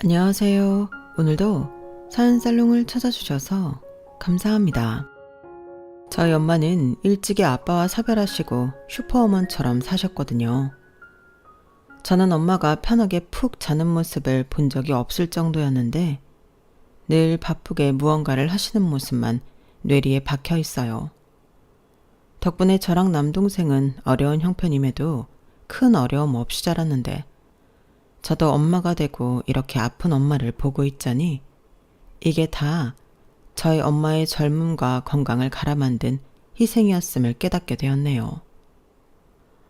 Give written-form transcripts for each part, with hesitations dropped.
안녕하세요. 오늘도 사연살롱을 찾아주셔서 감사합니다. 저희 엄마는 일찍이 아빠와 사별하시고 슈퍼우먼처럼 사셨거든요. 저는 엄마가 편하게 푹 자는 모습을 본 적이 없을 정도였는데 늘 바쁘게 무언가를 하시는 모습만 뇌리에 박혀 있어요. 덕분에 저랑 남동생은 어려운 형편임에도 큰 어려움 없이 자랐는데 저도 엄마가 되고 이렇게 아픈 엄마를 보고 있자니 이게 다 저희 엄마의 젊음과 건강을 갈아 만든 희생이었음을 깨닫게 되었네요.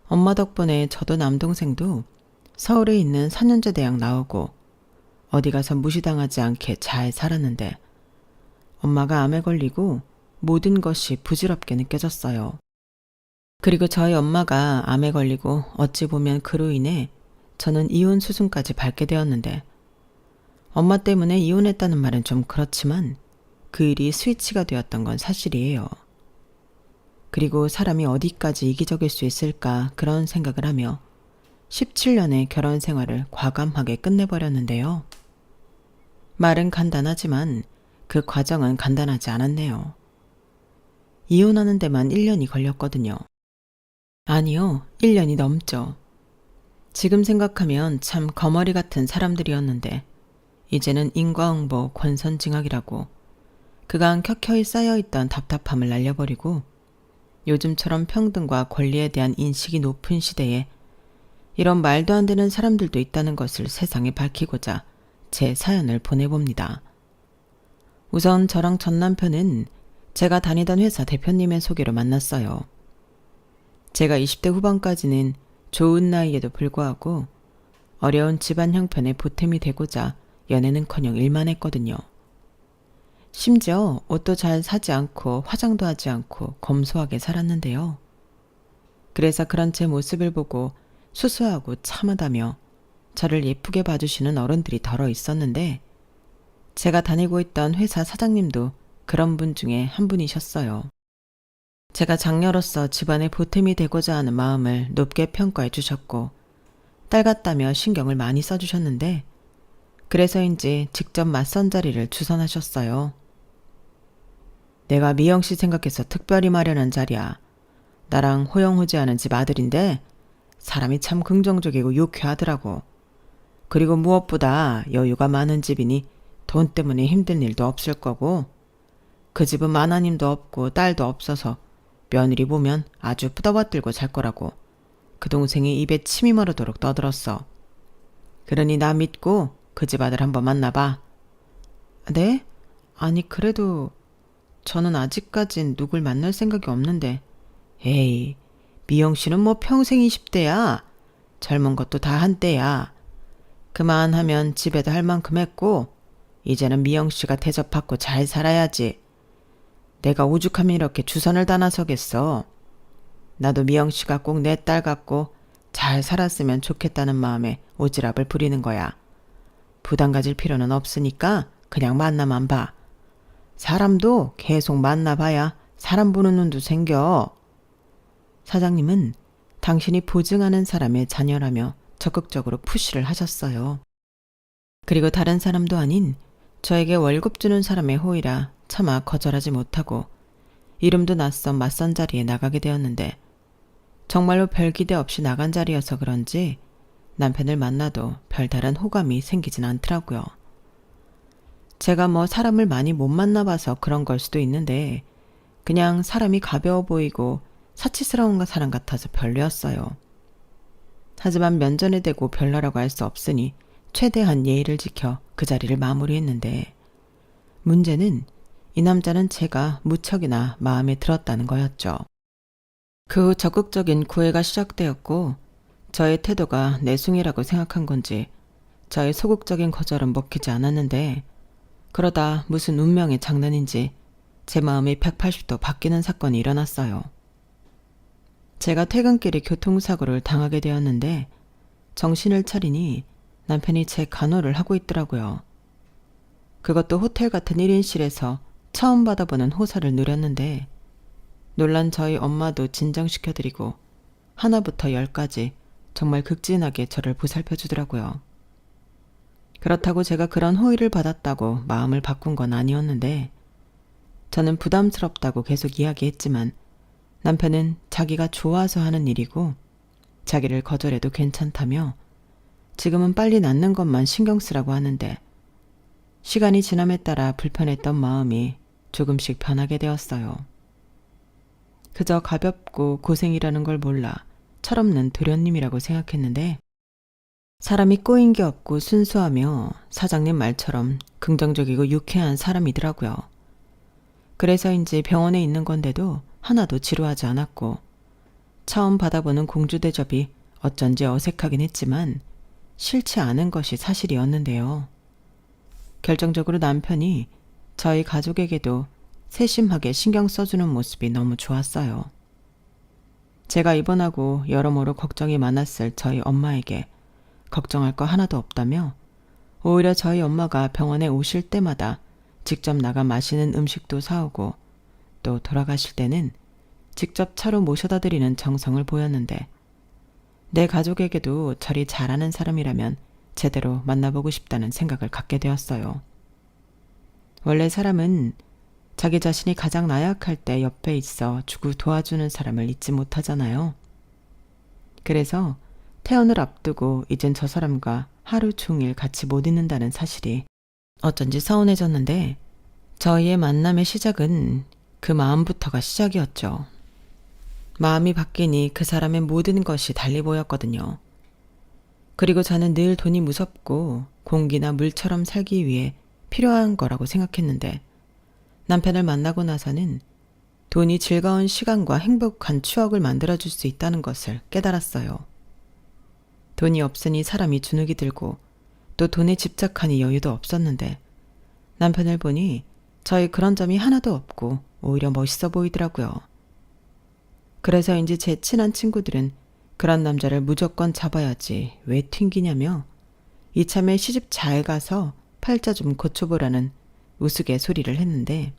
엄마 덕분에 저도 남동생도 서울에 있는 4년제 대학 나오고 어디 가서 무시당하지 않게 잘 살았는데 엄마가 암에 걸리고 모든 것이 부질없게 느껴졌어요. 그리고 저희 엄마가 암에 걸리고 어찌 보면 그로 인해 저는 이혼 수순까지 밟게 되었는데 엄마 때문에 이혼했다는 말은 좀 그렇지만 그 일이 스위치가 되었던 건 사실이에요. 그리고 사람이 어디까지 이기적일 수 있을까 그런 생각을 하며 17년의 결혼 생활을 과감하게 끝내버렸는데요. 말은 간단하지만 그 과정은 간단하지 않았네요. 이혼하는 데만 1년이 걸렸거든요. 아니요, 1년이 넘죠. 지금 생각하면 참 거머리 같은 사람들이었는데 이제는 인과응보 권선징악이라고 그간 켜켜이 쌓여있던 답답함을 날려버리고 요즘처럼 평등과 권리에 대한 인식이 높은 시대에 이런 말도 안 되는 사람들도 있다는 것을 세상에 밝히고자 제 사연을 보내봅니다. 우선 저랑 전 남편은 제가 다니던 회사 대표님의 소개로 만났어요. 제가 20대 후반까지는 좋은 나이에도 불구하고 어려운 집안 형편에 보탬이 되고자 연애는커녕 일만 했거든요. 심지어 옷도 잘 사지 않고 화장도 하지 않고 검소하게 살았는데요. 그래서 그런 제 모습을 보고 수수하고 참하다며 저를 예쁘게 봐주시는 어른들이 덜어 있었는데 제가 다니고 있던 회사 사장님도 그런 분 중에 한 분이셨어요. 제가 장녀로서 집안에 보탬이 되고자 하는 마음을 높게 평가해 주셨고 딸 같다며 신경을 많이 써주셨는데 그래서인지 직접 맞선 자리를 주선하셨어요. 내가 미영씨 생각해서 특별히 마련한 자리야. 나랑 호영호재하는 집 아들인데 사람이 참 긍정적이고 유쾌하더라고. 그리고 무엇보다 여유가 많은 집이니 돈 때문에 힘든 일도 없을 거고 그 집은 마나님도 없고 딸도 없어서 며느리 보면 아주 뿌다받들고 잘 거라고 그 동생이 입에 침이 마르도록 떠들었어. 그러니 나 믿고 그 집 아들 한번 만나봐. 네? 아니 그래도 저는 아직까진 누굴 만날 생각이 없는데. 에이, 미영씨는 뭐 평생 20대야. 젊은 것도 다 한때야. 그만하면 집에도 할 만큼 했고 이제는 미영씨가 대접받고 잘 살아야지. 내가 오죽하면 이렇게 주선을 다 나서겠어. 나도 미영씨가 꼭 내 딸 같고 잘 살았으면 좋겠다는 마음에 오지랖을 부리는 거야. 부담 가질 필요는 없으니까 그냥 만나만 봐. 사람도 계속 만나봐야 사람 보는 눈도 생겨. 사장님은 당신이 보증하는 사람의 자녀라며 적극적으로 푸시를 하셨어요. 그리고 다른 사람도 아닌 저에게 월급 주는 사람의 호의라 차마 거절하지 못하고 이름도 낯선 맞선 자리에 나가게 되었는데 정말로 별 기대 없이 나간 자리여서 그런지 남편을 만나도 별다른 호감이 생기진 않더라고요. 제가 뭐 사람을 많이 못 만나봐서 그런 걸 수도 있는데 그냥 사람이 가벼워 보이고 사치스러운 사람 같아서 별로였어요. 하지만 면전에 대고 별로라고 할 수 없으니 최대한 예의를 지켜 그 자리를 마무리했는데 문제는 이 남자는 제가 무척이나 마음에 들었다는 거였죠. 그 후 적극적인 구애가 시작되었고 저의 태도가 내숭이라고 생각한 건지 저의 소극적인 거절은 먹히지 않았는데 그러다 무슨 운명의 장난인지 제 마음이 180도 바뀌는 사건이 일어났어요. 제가 퇴근길에 교통사고를 당하게 되었는데 정신을 차리니 남편이 제 간호를 하고 있더라고요. 그것도 호텔 같은 1인실에서 처음 받아보는 호사를 누렸는데 놀란 저희 엄마도 진정시켜드리고 하나부터 10까지 정말 극진하게 저를 보살펴 주더라고요. 그렇다고 제가 그런 호의를 받았다고 마음을 바꾼 건 아니었는데 저는 부담스럽다고 계속 이야기했지만 남편은 자기가 좋아서 하는 일이고 자기를 거절해도 괜찮다며 지금은 빨리 낫는 것만 신경 쓰라고 하는데 시간이 지남에 따라 불편했던 마음이 조금씩 변하게 되었어요. 그저 가볍고 고생이라는 걸 몰라 철없는 도련님이라고 생각했는데 사람이 꼬인 게 없고 순수하며 사장님 말처럼 긍정적이고 유쾌한 사람이더라고요. 그래서인지 병원에 있는 건데도 하나도 지루하지 않았고 처음 받아보는 공주 대접이 어쩐지 어색하긴 했지만 싫지 않은 것이 사실이었는데요. 결정적으로 남편이 저희 가족에게도 세심하게 신경 써주는 모습이 너무 좋았어요. 제가 입원하고 여러모로 걱정이 많았을 저희 엄마에게 걱정할 거 하나도 없다며 오히려 저희 엄마가 병원에 오실 때마다 직접 나가 맛있는 음식도 사오고 또 돌아가실 때는 직접 차로 모셔다 드리는 정성을 보였는데 내 가족에게도 저리 잘하는 사람이라면 제대로 만나보고 싶다는 생각을 갖게 되었어요. 원래 사람은 자기 자신이 가장 나약할 때 옆에 있어 주고 도와주는 사람을 잊지 못하잖아요. 그래서 퇴원을 앞두고 이젠 저 사람과 하루 종일 같이 못 있는다는 사실이 어쩐지 서운해졌는데 저희의 만남의 시작은 그 마음부터가 시작이었죠. 마음이 바뀌니 그 사람의 모든 것이 달리 보였거든요. 그리고 저는 늘 돈이 무섭고 공기나 물처럼 살기 위해 필요한 거라고 생각했는데 남편을 만나고 나서는 돈이 즐거운 시간과 행복한 추억을 만들어줄 수 있다는 것을 깨달았어요. 돈이 없으니 사람이 주눅이 들고 또 돈에 집착하니 여유도 없었는데 남편을 보니 저희 그런 점이 하나도 없고 오히려 멋있어 보이더라고요. 그래서인지 제 친한 친구들은 그런 남자를 무조건 잡아야지 왜 튕기냐며 이참에 시집 잘 가서 팔자 좀 고쳐보라는 우스갯소리를 했는데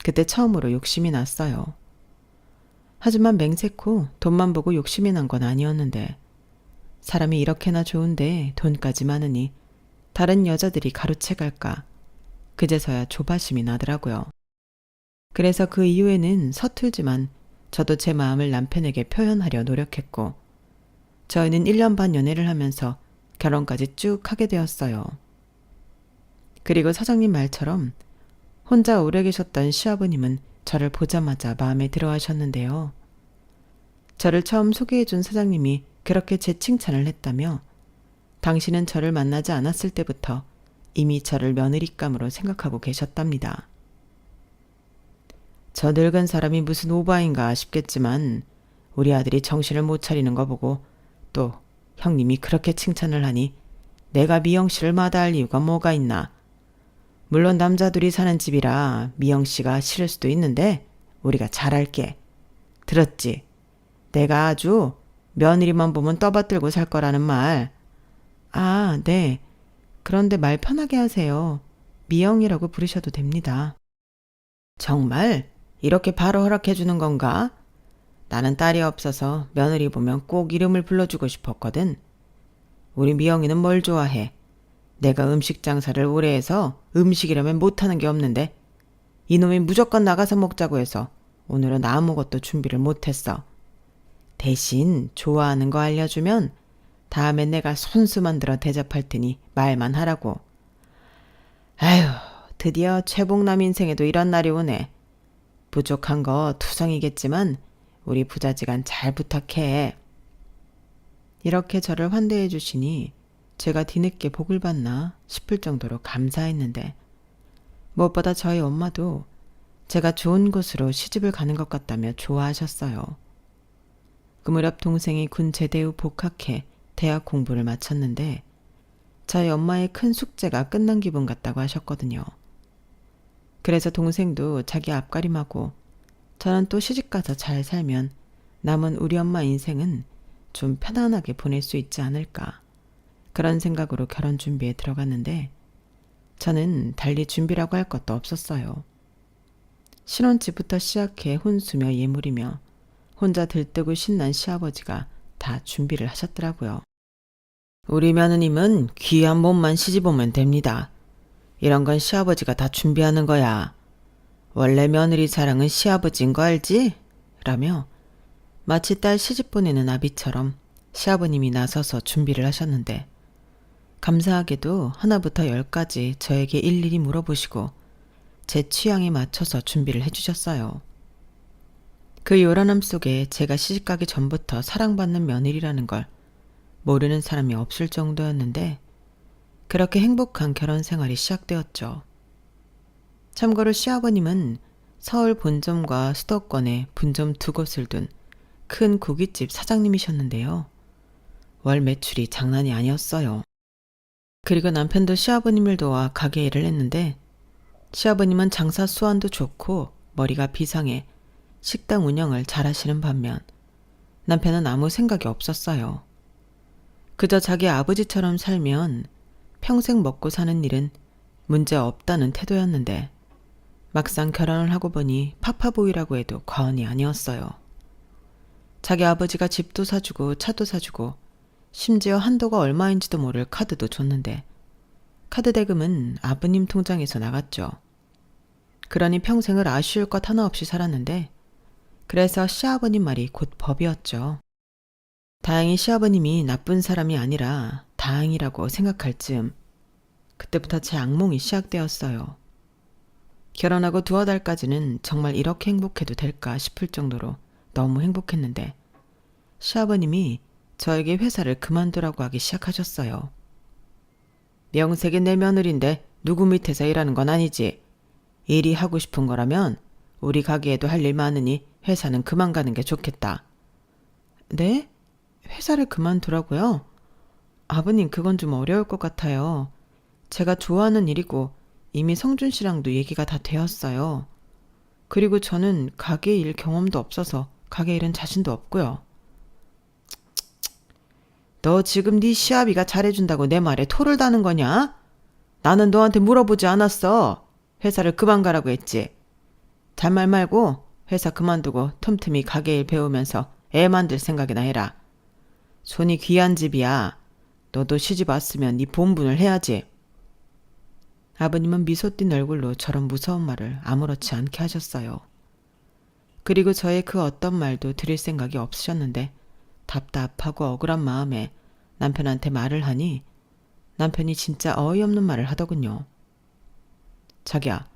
그때 처음으로 욕심이 났어요. 하지만 맹세코 돈만 보고 욕심이 난 건 아니었는데 사람이 이렇게나 좋은데 돈까지 많으니 다른 여자들이 가로채갈까 그제서야 조바심이 나더라고요. 그래서 그 이후에는 서툴지만 저도 제 마음을 남편에게 표현하려 노력했고 저희는 1년 반 연애를 하면서 결혼까지 쭉 하게 되었어요. 그리고 사장님 말처럼 혼자 오래 계셨던 시아버님은 저를 보자마자 마음에 들어 하셨는데요. 저를 처음 소개해준 사장님이 그렇게 제 칭찬을 했다며 당신은 저를 만나지 않았을 때부터 이미 저를 며느리감으로 생각하고 계셨답니다. 저 늙은 사람이 무슨 오바인가 싶겠지만 우리 아들이 정신을 못 차리는 거 보고 또 형님이 그렇게 칭찬을 하니 내가 미영 씨를 마다할 이유가 뭐가 있나. 물론 남자들이 사는 집이라 미영 씨가 싫을 수도 있는데 우리가 잘할게. 들었지? 내가 아주 며느리만 보면 떠받들고 살 거라는 말. 아, 네. 그런데 말 편하게 하세요. 미영이라고 부르셔도 됩니다. 정말? 이렇게 바로 허락해 주는 건가? 나는 딸이 없어서 며느리 보면 꼭 이름을 불러주고 싶었거든. 우리 미영이는 뭘 좋아해? 내가 음식 장사를 오래 해서 음식이라면 못하는 게 없는데 이놈이 무조건 나가서 먹자고 해서 오늘은 아무것도 준비를 못했어. 대신 좋아하는 거 알려주면 다음엔 내가 손수 만들어 대접할 테니 말만 하라고. 아휴, 드디어 최복남 인생에도 이런 날이 오네. 부족한 거 투성이겠지만 우리 부자지간 잘 부탁해. 이렇게 저를 환대해 주시니 제가 뒤늦게 복을 받나 싶을 정도로 감사했는데 무엇보다 저희 엄마도 제가 좋은 곳으로 시집을 가는 것 같다며 좋아하셨어요. 그 무렵 동생이 군 제대 후 복학해 대학 공부를 마쳤는데 저희 엄마의 큰 숙제가 끝난 기분 같다고 하셨거든요. 그래서 동생도 자기 앞가림하고 저는 또 시집가서 잘 살면 남은 우리 엄마 인생은 좀 편안하게 보낼 수 있지 않을까. 그런 생각으로 결혼 준비에 들어갔는데 저는 달리 준비라고 할 것도 없었어요. 신혼집부터 시작해 혼수며 예물이며 혼자 들뜨고 신난 시아버지가 다 준비를 하셨더라고요. 우리 며느님은 귀한 몸만 시집 오면 됩니다. 이런 건 시아버지가 다 준비하는 거야. 원래 며느리 자랑은 시아버지인 거 알지? 라며 마치 딸 시집 보내는 아비처럼 시아버님이 나서서 준비를 하셨는데 감사하게도 하나부터 열까지 저에게 일일이 물어보시고 제 취향에 맞춰서 준비를 해주셨어요. 그 요란함 속에 제가 시집가기 전부터 사랑받는 며느리라는 걸 모르는 사람이 없을 정도였는데 그렇게 행복한 결혼 생활이 시작되었죠. 참고로 시아버님은 서울 본점과 수도권에 분점 2곳을 둔 큰 고깃집 사장님이셨는데요. 월 매출이 장난이 아니었어요. 그리고 남편도 시아버님을 도와 가게 일을 했는데 시아버님은 장사 수완도 좋고 머리가 비상해 식당 운영을 잘하시는 반면 남편은 아무 생각이 없었어요. 그저 자기 아버지처럼 살면 평생 먹고 사는 일은 문제 없다는 태도였는데 막상 결혼을 하고 보니 파파보이라고 해도 과언이 아니었어요. 자기 아버지가 집도 사주고 차도 사주고 심지어 한도가 얼마인지도 모를 카드도 줬는데 카드 대금은 아버님 통장에서 나갔죠. 그러니 평생을 아쉬울 것 하나 없이 살았는데 그래서 시아버님 말이 곧 법이었죠. 다행히 시아버님이 나쁜 사람이 아니라 다행이라고 생각할 즈음 그때부터 제 악몽이 시작되었어요. 결혼하고 2달까지는 정말 이렇게 행복해도 될까 싶을 정도로 너무 행복했는데 시아버님이 저에게 회사를 그만두라고 하기 시작하셨어요. 명색이 내 며느리인데 누구 밑에서 일하는 건 아니지. 일이 하고 싶은 거라면 우리 가게에도 할 일 많으니 회사는 그만 가는 게 좋겠다. 네? 회사를 그만두라고요? 아버님 그건 좀 어려울 것 같아요. 제가 좋아하는 일이고 이미 성준 씨랑도 얘기가 다 되었어요. 그리고 저는 가게 일 경험도 없어서 가게 일은 자신도 없고요. 너 지금 네 시아비가 잘해준다고 내 말에 토를 다는 거냐? 나는 너한테 물어보지 않았어. 회사를 그만 가라고 했지. 잔말 말고 회사 그만두고 틈틈이 가게 일 배우면서 애 만들 생각이나 해라. 손이 귀한 집이야. 너도 시집 왔으면 네 본분을 해야지. 아버님은 미소 띤 얼굴로 저런 무서운 말을 아무렇지 않게 하셨어요. 그리고 저의 그 어떤 말도 들을 생각이 없으셨는데 답답하고 억울한 마음에 남편한테 말을 하니 남편이 진짜 어이없는 말을 하더군요. 자기야,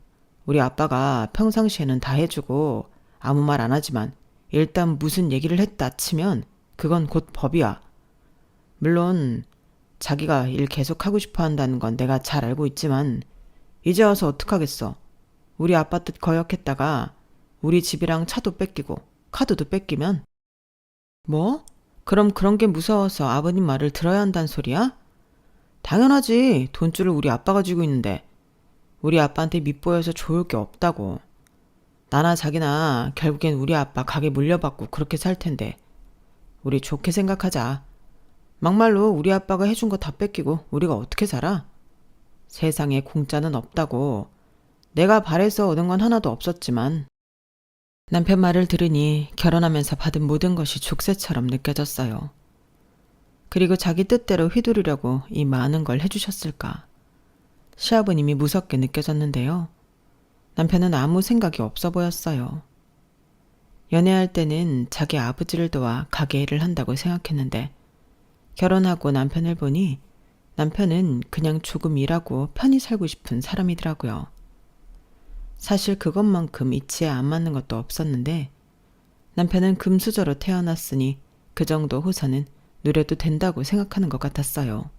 우리 아빠가 평상시에는 다 해주고 아무 말 안 하지만 일단 무슨 얘기를 했다 치면 그건 곧 법이야. 물론 자기가 일 계속하고 싶어 한다는 건 내가 잘 알고 있지만 이제 와서 어떡하겠어. 우리 아빠 뜻 거역했다가 우리 집이랑 차도 뺏기고 카드도 뺏기면 뭐? 그럼 그런 게 무서워서 아버님 말을 들어야 한다는 소리야? 당연하지. 돈줄을 우리 아빠가 쥐고 있는데 우리 아빠한테 밉보여서 좋을 게 없다고. 나나 자기나 결국엔 우리 아빠 가게 물려받고 그렇게 살 텐데 우리 좋게 생각하자. 막말로 우리 아빠가 해준 거 다 뺏기고 우리가 어떻게 살아? 세상에 공짜는 없다고. 내가 바래서 얻은 건 하나도 없었지만 남편 말을 들으니 결혼하면서 받은 모든 것이 족쇄처럼 느껴졌어요. 그리고 자기 뜻대로 휘두르려고 이 많은 걸 해주셨을까. 시아버님이 무섭게 느껴졌는데요. 남편은 아무 생각이 없어 보였어요. 연애할 때는 자기 아버지를 도와 가게 일을 한다고 생각했는데 결혼하고 남편을 보니 남편은 그냥 조금 일하고 편히 살고 싶은 사람이더라고요. 사실 그것만큼 이치에 안 맞는 것도 없었는데 남편은 금수저로 태어났으니 그 정도 호사는 누려도 된다고 생각하는 것 같았어요.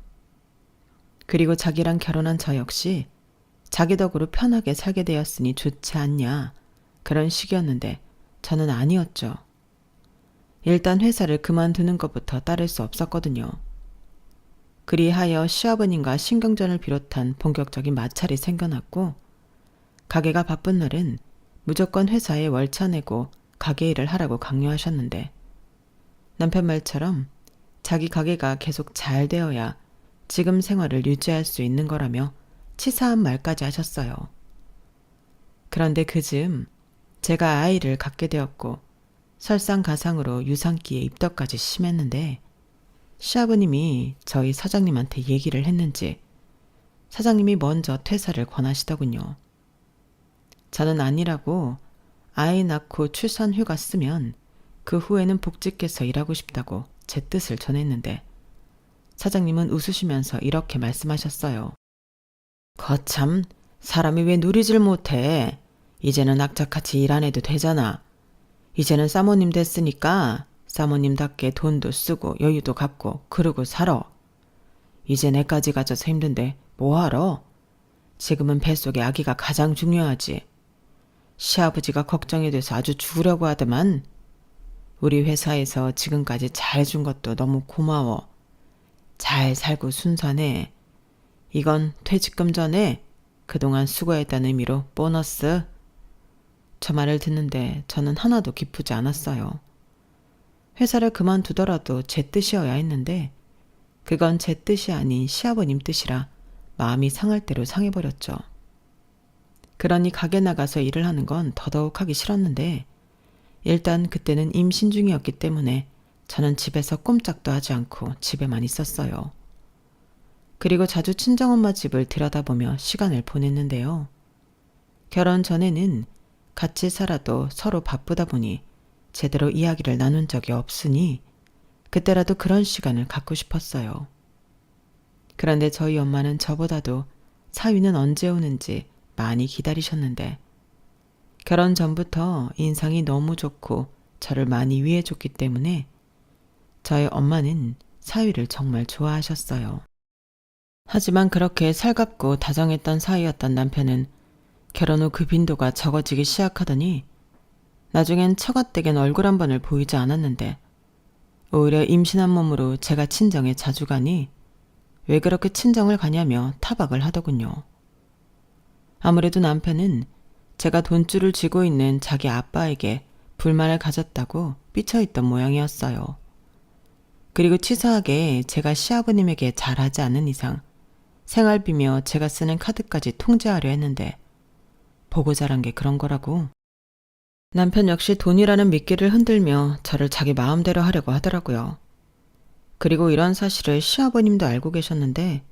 그리고 자기랑 결혼한 저 역시 자기 덕으로 편하게 살게 되었으니 좋지 않냐 그런 식이었는데 저는 아니었죠. 일단 회사를 그만두는 것부터 따를 수 없었거든요. 그리하여 시아버님과 신경전을 비롯한 본격적인 마찰이 생겨났고 가게가 바쁜 날은 무조건 회사에 월차 내고 가게 일을 하라고 강요하셨는데 남편 말처럼 자기 가게가 계속 잘 되어야 지금 생활을 유지할 수 있는 거라며 치사한 말까지 하셨어요. 그런데 그 즈음 제가 아이를 갖게 되었고 설상가상으로 유산기에 입덧까지 심했는데 시아버님이 저희 사장님한테 얘기를 했는지 사장님이 먼저 퇴사를 권하시더군요. 저는 아니라고 아이 낳고 출산 휴가 쓰면 그 후에는 복직해서 일하고 싶다고 제 뜻을 전했는데 사장님은 웃으시면서 이렇게 말씀하셨어요. 거참, 사람이 왜 누리질 못해? 이제는 악착같이 일 안 해도 되잖아. 이제는 사모님 됐으니까 사모님답게 돈도 쓰고 여유도 갖고 그러고 살아. 이제 내까지 가져서 힘든데 뭐하러? 지금은 뱃속에 아기가 가장 중요하지. 시아버지가 걱정이 돼서 아주 죽으려고 하더만. 우리 회사에서 지금까지 잘해준 것도 너무 고마워. 잘 살고 순산해. 이건 퇴직금 전에 그동안 수고했다는 의미로 보너스. 저 말을 듣는데 저는 하나도 기쁘지 않았어요. 회사를 그만두더라도 제 뜻이어야 했는데 그건 제 뜻이 아닌 시아버님 뜻이라 마음이 상할 대로 상해버렸죠. 그러니 가게 나가서 일을 하는 건 더더욱 하기 싫었는데 일단 그때는 임신 중이었기 때문에 저는 집에서 꼼짝도 하지 않고 집에만 있었어요. 그리고 자주 친정엄마 집을 들여다보며 시간을 보냈는데요. 결혼 전에는 같이 살아도 서로 바쁘다 보니 제대로 이야기를 나눈 적이 없으니 그때라도 그런 시간을 갖고 싶었어요. 그런데 저희 엄마는 저보다도 사위는 언제 오는지 많이 기다리셨는데 결혼 전부터 인상이 너무 좋고 저를 많이 위해줬기 때문에 저희 엄마는 사위를 정말 좋아하셨어요. 하지만 그렇게 살갑고 다정했던 사이였던 남편은 결혼 후 그 빈도가 적어지기 시작하더니 나중엔 처가댁엔 얼굴 한 번을 보이지 않았는데 오히려 임신한 몸으로 제가 친정에 자주 가니 왜 그렇게 친정을 가냐며 타박을 하더군요. 아무래도 남편은 제가 돈줄을 쥐고 있는 자기 아빠에게 불만을 가졌다고 삐쳐있던 모양이었어요. 그리고 치사하게 제가 시아버님에게 잘하지 않는 이상 생활비며 제가 쓰는 카드까지 통제하려 했는데 보고 자란 게 그런 거라고. 남편 역시 돈이라는 미끼를 흔들며 저를 자기 마음대로 하려고 하더라고요. 그리고 이런 사실을 시아버님도 알고 계셨는데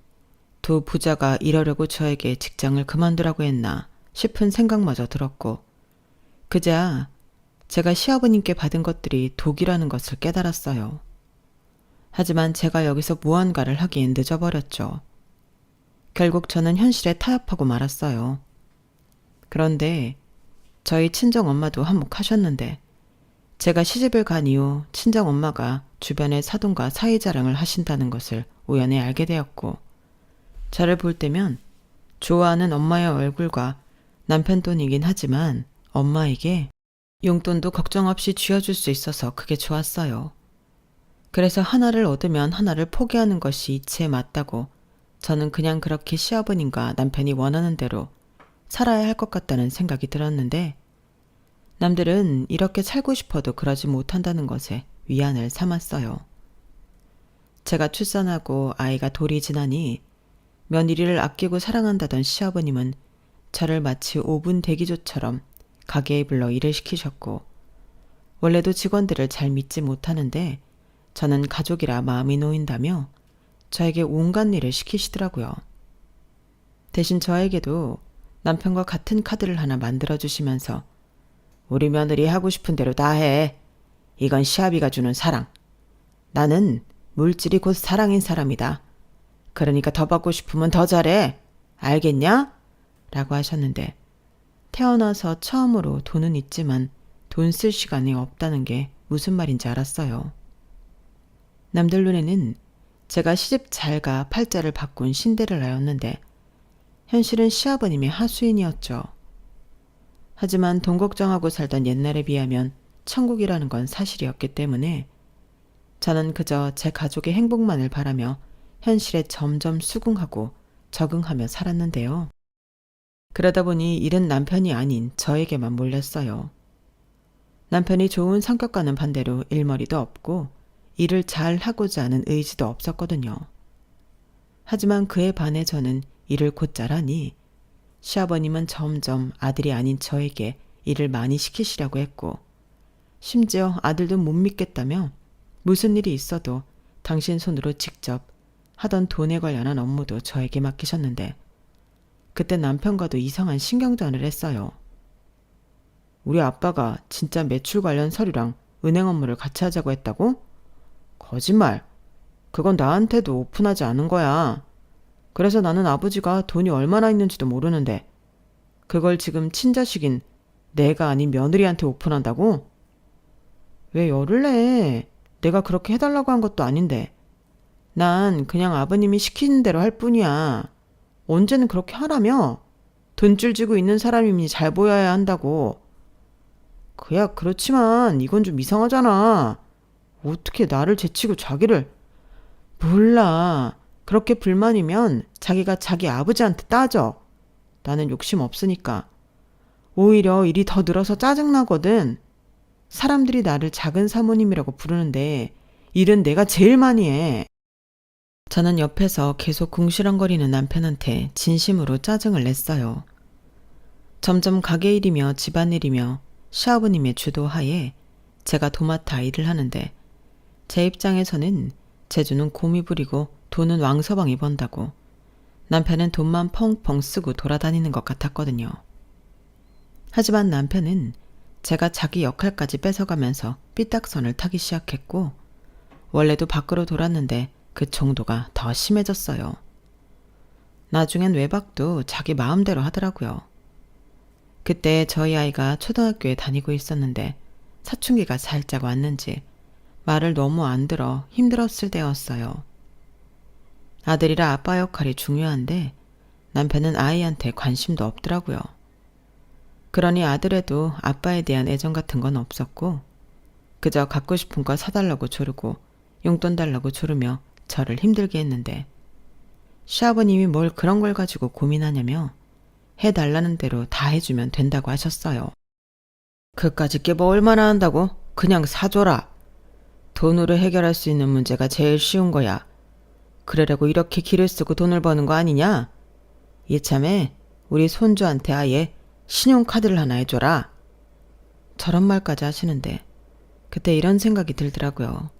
두 부자가 이러려고 저에게 직장을 그만두라고 했나 싶은 생각마저 들었고 그제야 제가 시아버님께 받은 것들이 독이라는 것을 깨달았어요. 하지만 제가 여기서 무언가를 하기엔 늦어버렸죠. 결국 저는 현실에 타협하고 말았어요. 그런데 저희 친정엄마도 한몫하셨는데 제가 시집을 간 이후 친정엄마가 주변의 사돈과 사이자랑을 하신다는 것을 우연히 알게 되었고 저를 볼 때면 좋아하는 엄마의 얼굴과 남편 돈이긴 하지만 엄마에게 용돈도 걱정 없이 쥐어줄 수 있어서 그게 좋았어요. 그래서 하나를 얻으면 하나를 포기하는 것이 이치에 맞다고 저는 그냥 그렇게 시아버님과 남편이 원하는 대로 살아야 할 것 같다는 생각이 들었는데 남들은 이렇게 살고 싶어도 그러지 못한다는 것에 위안을 삼았어요. 제가 출산하고 아이가 돌이 지나니 며느리를 아끼고 사랑한다던 시아버님은 저를 마치 5분 대기조처럼 가게에 불러 일을 시키셨고 원래도 직원들을 잘 믿지 못하는데 저는 가족이라 마음이 놓인다며 저에게 온갖 일을 시키시더라고요. 대신 저에게도 남편과 같은 카드를 하나 만들어주시면서 우리 며느리 하고 싶은 대로 다 해. 이건 시아비가 주는 사랑. 나는 물질이 곧 사랑인 사람이다. 그러니까 더 받고 싶으면 더 잘해. 알겠냐? 라고 하셨는데 태어나서 처음으로 돈은 있지만 돈 쓸 시간이 없다는 게 무슨 말인지 알았어요. 남들 눈에는 제가 시집 잘가 팔자를 바꾼 신데렐라였는데 현실은 시아버님의 하수인이었죠. 하지만 돈 걱정하고 살던 옛날에 비하면 천국이라는 건 사실이었기 때문에 저는 그저 제 가족의 행복만을 바라며 현실에 점점 수긍하고 적응하며 살았는데요. 그러다 보니 일은 남편이 아닌 저에게만 몰렸어요. 남편이 좋은 성격과는 반대로 일머리도 없고 일을 잘 하고자 하는 의지도 없었거든요. 하지만 그에 반해 저는 일을 곧잘 하니 시아버님은 점점 아들이 아닌 저에게 일을 많이 시키시려고 했고 심지어 아들도 못 믿겠다며 무슨 일이 있어도 당신 손으로 직접 하던 돈에 관련한 업무도 저에게 맡기셨는데 그때 남편과도 이상한 신경전을 했어요. 우리 아빠가 진짜 매출 관련 서류랑 은행 업무를 같이 하자고 했다고? 거짓말. 그건 나한테도 오픈하지 않은 거야. 그래서 나는 아버지가 돈이 얼마나 있는지도 모르는데 그걸 지금 친자식인 내가 아닌 며느리한테 오픈한다고? 왜 열을 내? 내가 그렇게 해달라고 한 것도 아닌데. 난 그냥 아버님이 시키는 대로 할 뿐이야. 언제는 그렇게 하라며? 돈줄 쥐고 있는 사람이니 잘 보여야 한다고. 그야 그렇지만 이건 좀 이상하잖아. 어떻게 나를 제치고 자기를... 몰라. 그렇게 불만이면 자기가 자기 아버지한테 따져. 나는 욕심 없으니까. 오히려 일이 더 늘어서 짜증나거든. 사람들이 나를 작은 사모님이라고 부르는데 일은 내가 제일 많이 해. 저는 옆에서 계속 궁시렁거리는 남편한테 진심으로 짜증을 냈어요. 점점 가게 일이며 집안일이며 시아버님의 주도하에 제가 도맡아 일을 하는데 제 입장에서는 재주는 곰이 부리고 돈은 왕서방이 번다고 남편은 돈만 펑펑 쓰고 돌아다니는 것 같았거든요. 하지만 남편은 제가 자기 역할까지 뺏어가면서 삐딱선을 타기 시작했고 원래도 밖으로 돌았는데 그 정도가 더 심해졌어요. 나중엔 외박도 자기 마음대로 하더라고요. 그때 저희 아이가 초등학교에 다니고 있었는데 사춘기가 살짝 왔는지 말을 너무 안 들어 힘들었을 때였어요. 아들이라 아빠 역할이 중요한데 남편은 아이한테 관심도 없더라고요. 그러니 아들에도 아빠에 대한 애정 같은 건 없었고 그저 갖고 싶은 거 사달라고 조르고 용돈 달라고 조르며 저를 힘들게 했는데 시아버님이 뭘 그런 걸 가지고 고민하냐며 해달라는 대로 다 해주면 된다고 하셨어요. 그까짓 게 뭐 얼마나 한다고? 그냥 사줘라. 돈으로 해결할 수 있는 문제가 제일 쉬운 거야. 그러려고 이렇게 기를 쓰고 돈을 버는 거 아니냐? 이참에 우리 손주한테 아예 신용카드를 하나 해줘라. 저런 말까지 하시는데 그때 이런 생각이 들더라고요.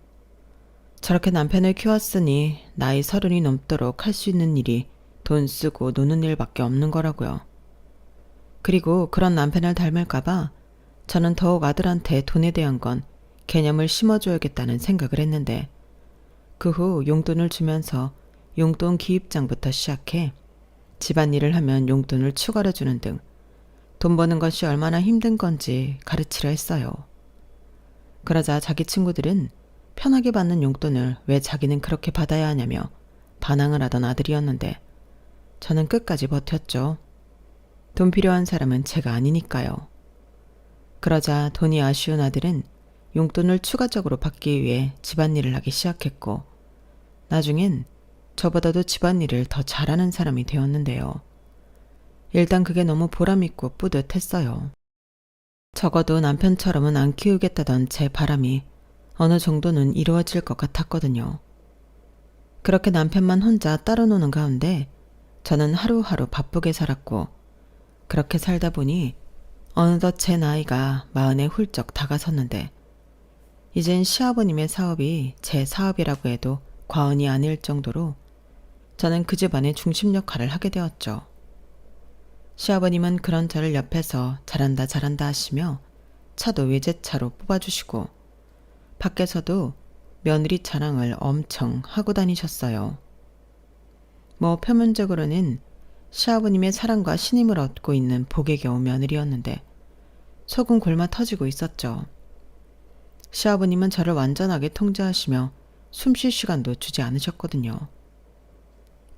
저렇게 남편을 키웠으니 나이 30이 넘도록 할 수 있는 일이 돈 쓰고 노는 일밖에 없는 거라고요. 그리고 그런 남편을 닮을까봐 저는 더욱 아들한테 돈에 대한 건 개념을 심어줘야겠다는 생각을 했는데 그 후 용돈을 주면서 용돈 기입장부터 시작해 집안일을 하면 용돈을 추가로 주는 등 돈 버는 것이 얼마나 힘든 건지 가르치려 했어요. 그러자 자기 친구들은 편하게 받는 용돈을 왜 자기는 그렇게 받아야 하냐며 반항을 하던 아들이었는데 저는 끝까지 버텼죠. 돈 필요한 사람은 제가 아니니까요. 그러자 돈이 아쉬운 아들은 용돈을 추가적으로 받기 위해 집안일을 하기 시작했고 나중엔 저보다도 집안일을 더 잘하는 사람이 되었는데요. 일단 그게 너무 보람있고 뿌듯했어요. 적어도 남편처럼은 안 키우겠다던 제 바람이 어느 정도는 이루어질 것 같았거든요. 그렇게 남편만 혼자 따로 노는 가운데 저는 하루하루 바쁘게 살았고 그렇게 살다 보니 어느덧 제 나이가 40에 훌쩍 다가섰는데 이젠 시아버님의 사업이 제 사업이라고 해도 과언이 아닐 정도로 저는 그 집안의 중심 역할을 하게 되었죠. 시아버님은 그런 저를 옆에서 잘한다 잘한다 하시며 차도 외제차로 뽑아주시고 밖에서도 며느리 자랑을 엄청 하고 다니셨어요. 뭐 표면적으로는 시아버님의 사랑과 신임을 얻고 있는 복에 겨운 며느리였는데 속은 골마 터지고 있었죠. 시아버님은 저를 완전하게 통제하시며 숨 쉴 시간도 주지 않으셨거든요.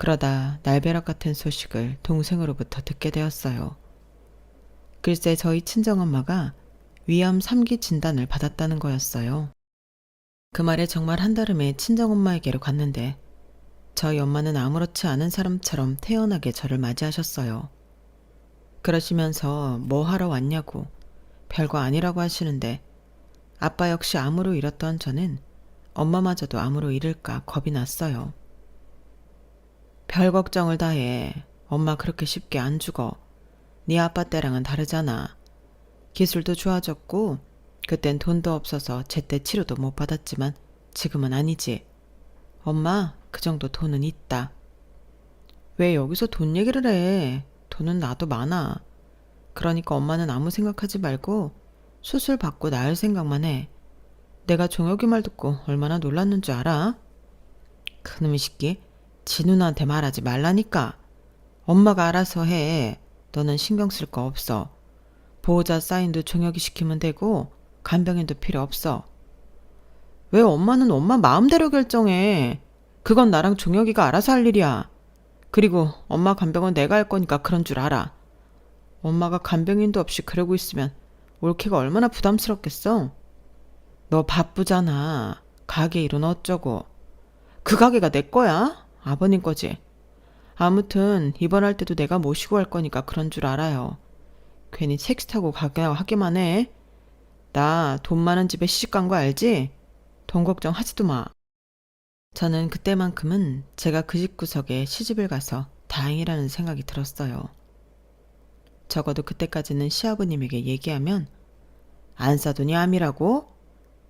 그러다 날벼락 같은 소식을 동생으로부터 듣게 되었어요. 글쎄 저희 친정엄마가 위암 3기 진단을 받았다는 거였어요. 그 말에 정말 한달음에 친정엄마에게로 갔는데 저희 엄마는 아무렇지 않은 사람처럼 태연하게 저를 맞이하셨어요. 그러시면서 뭐 하러 왔냐고 별거 아니라고 하시는데 아빠 역시 암으로 잃었던 저는 엄마마저도 암으로 잃을까 겁이 났어요. 별 걱정을 다 해. 엄마 그렇게 쉽게 안 죽어. 네 아빠 때랑은 다르잖아. 기술도 좋아졌고 그땐 돈도 없어서 제때 치료도 못 받았지만 지금은 아니지. 엄마, 그 정도 돈은 있다. 왜 여기서 돈 얘기를 해? 돈은 나도 많아. 그러니까 엄마는 아무 생각하지 말고 수술 받고 나을 생각만 해. 내가 종혁이 말 듣고 얼마나 놀랐는 줄 알아? 그놈의 새끼, 지 누나한테 말하지 말라니까. 엄마가 알아서 해. 너는 신경 쓸 거 없어. 보호자 사인도 종혁이 시키면 되고 간병인도 필요 없어. 왜 엄마는 엄마 마음대로 결정해. 그건 나랑 종혁이가 알아서 할 일이야. 그리고 엄마 간병은 내가 할 거니까 그런 줄 알아. 엄마가 간병인도 없이 그러고 있으면 올케가 얼마나 부담스럽겠어? 너 바쁘잖아. 가게 일은 어쩌고. 그 가게가 내 거야? 아버님 거지. 아무튼 입원할 때도 내가 모시고 할 거니까 그런 줄 알아요. 괜히 택시 타고 가게 하기만 해. 나 돈 많은 집에 시집 간 거 알지? 돈 걱정 하지도 마. 저는 그때만큼은 제가 그 집구석에 시집을 가서 다행이라는 생각이 들었어요. 적어도 그때까지는 시아버님에게 얘기하면 안 싸더니 암이라고?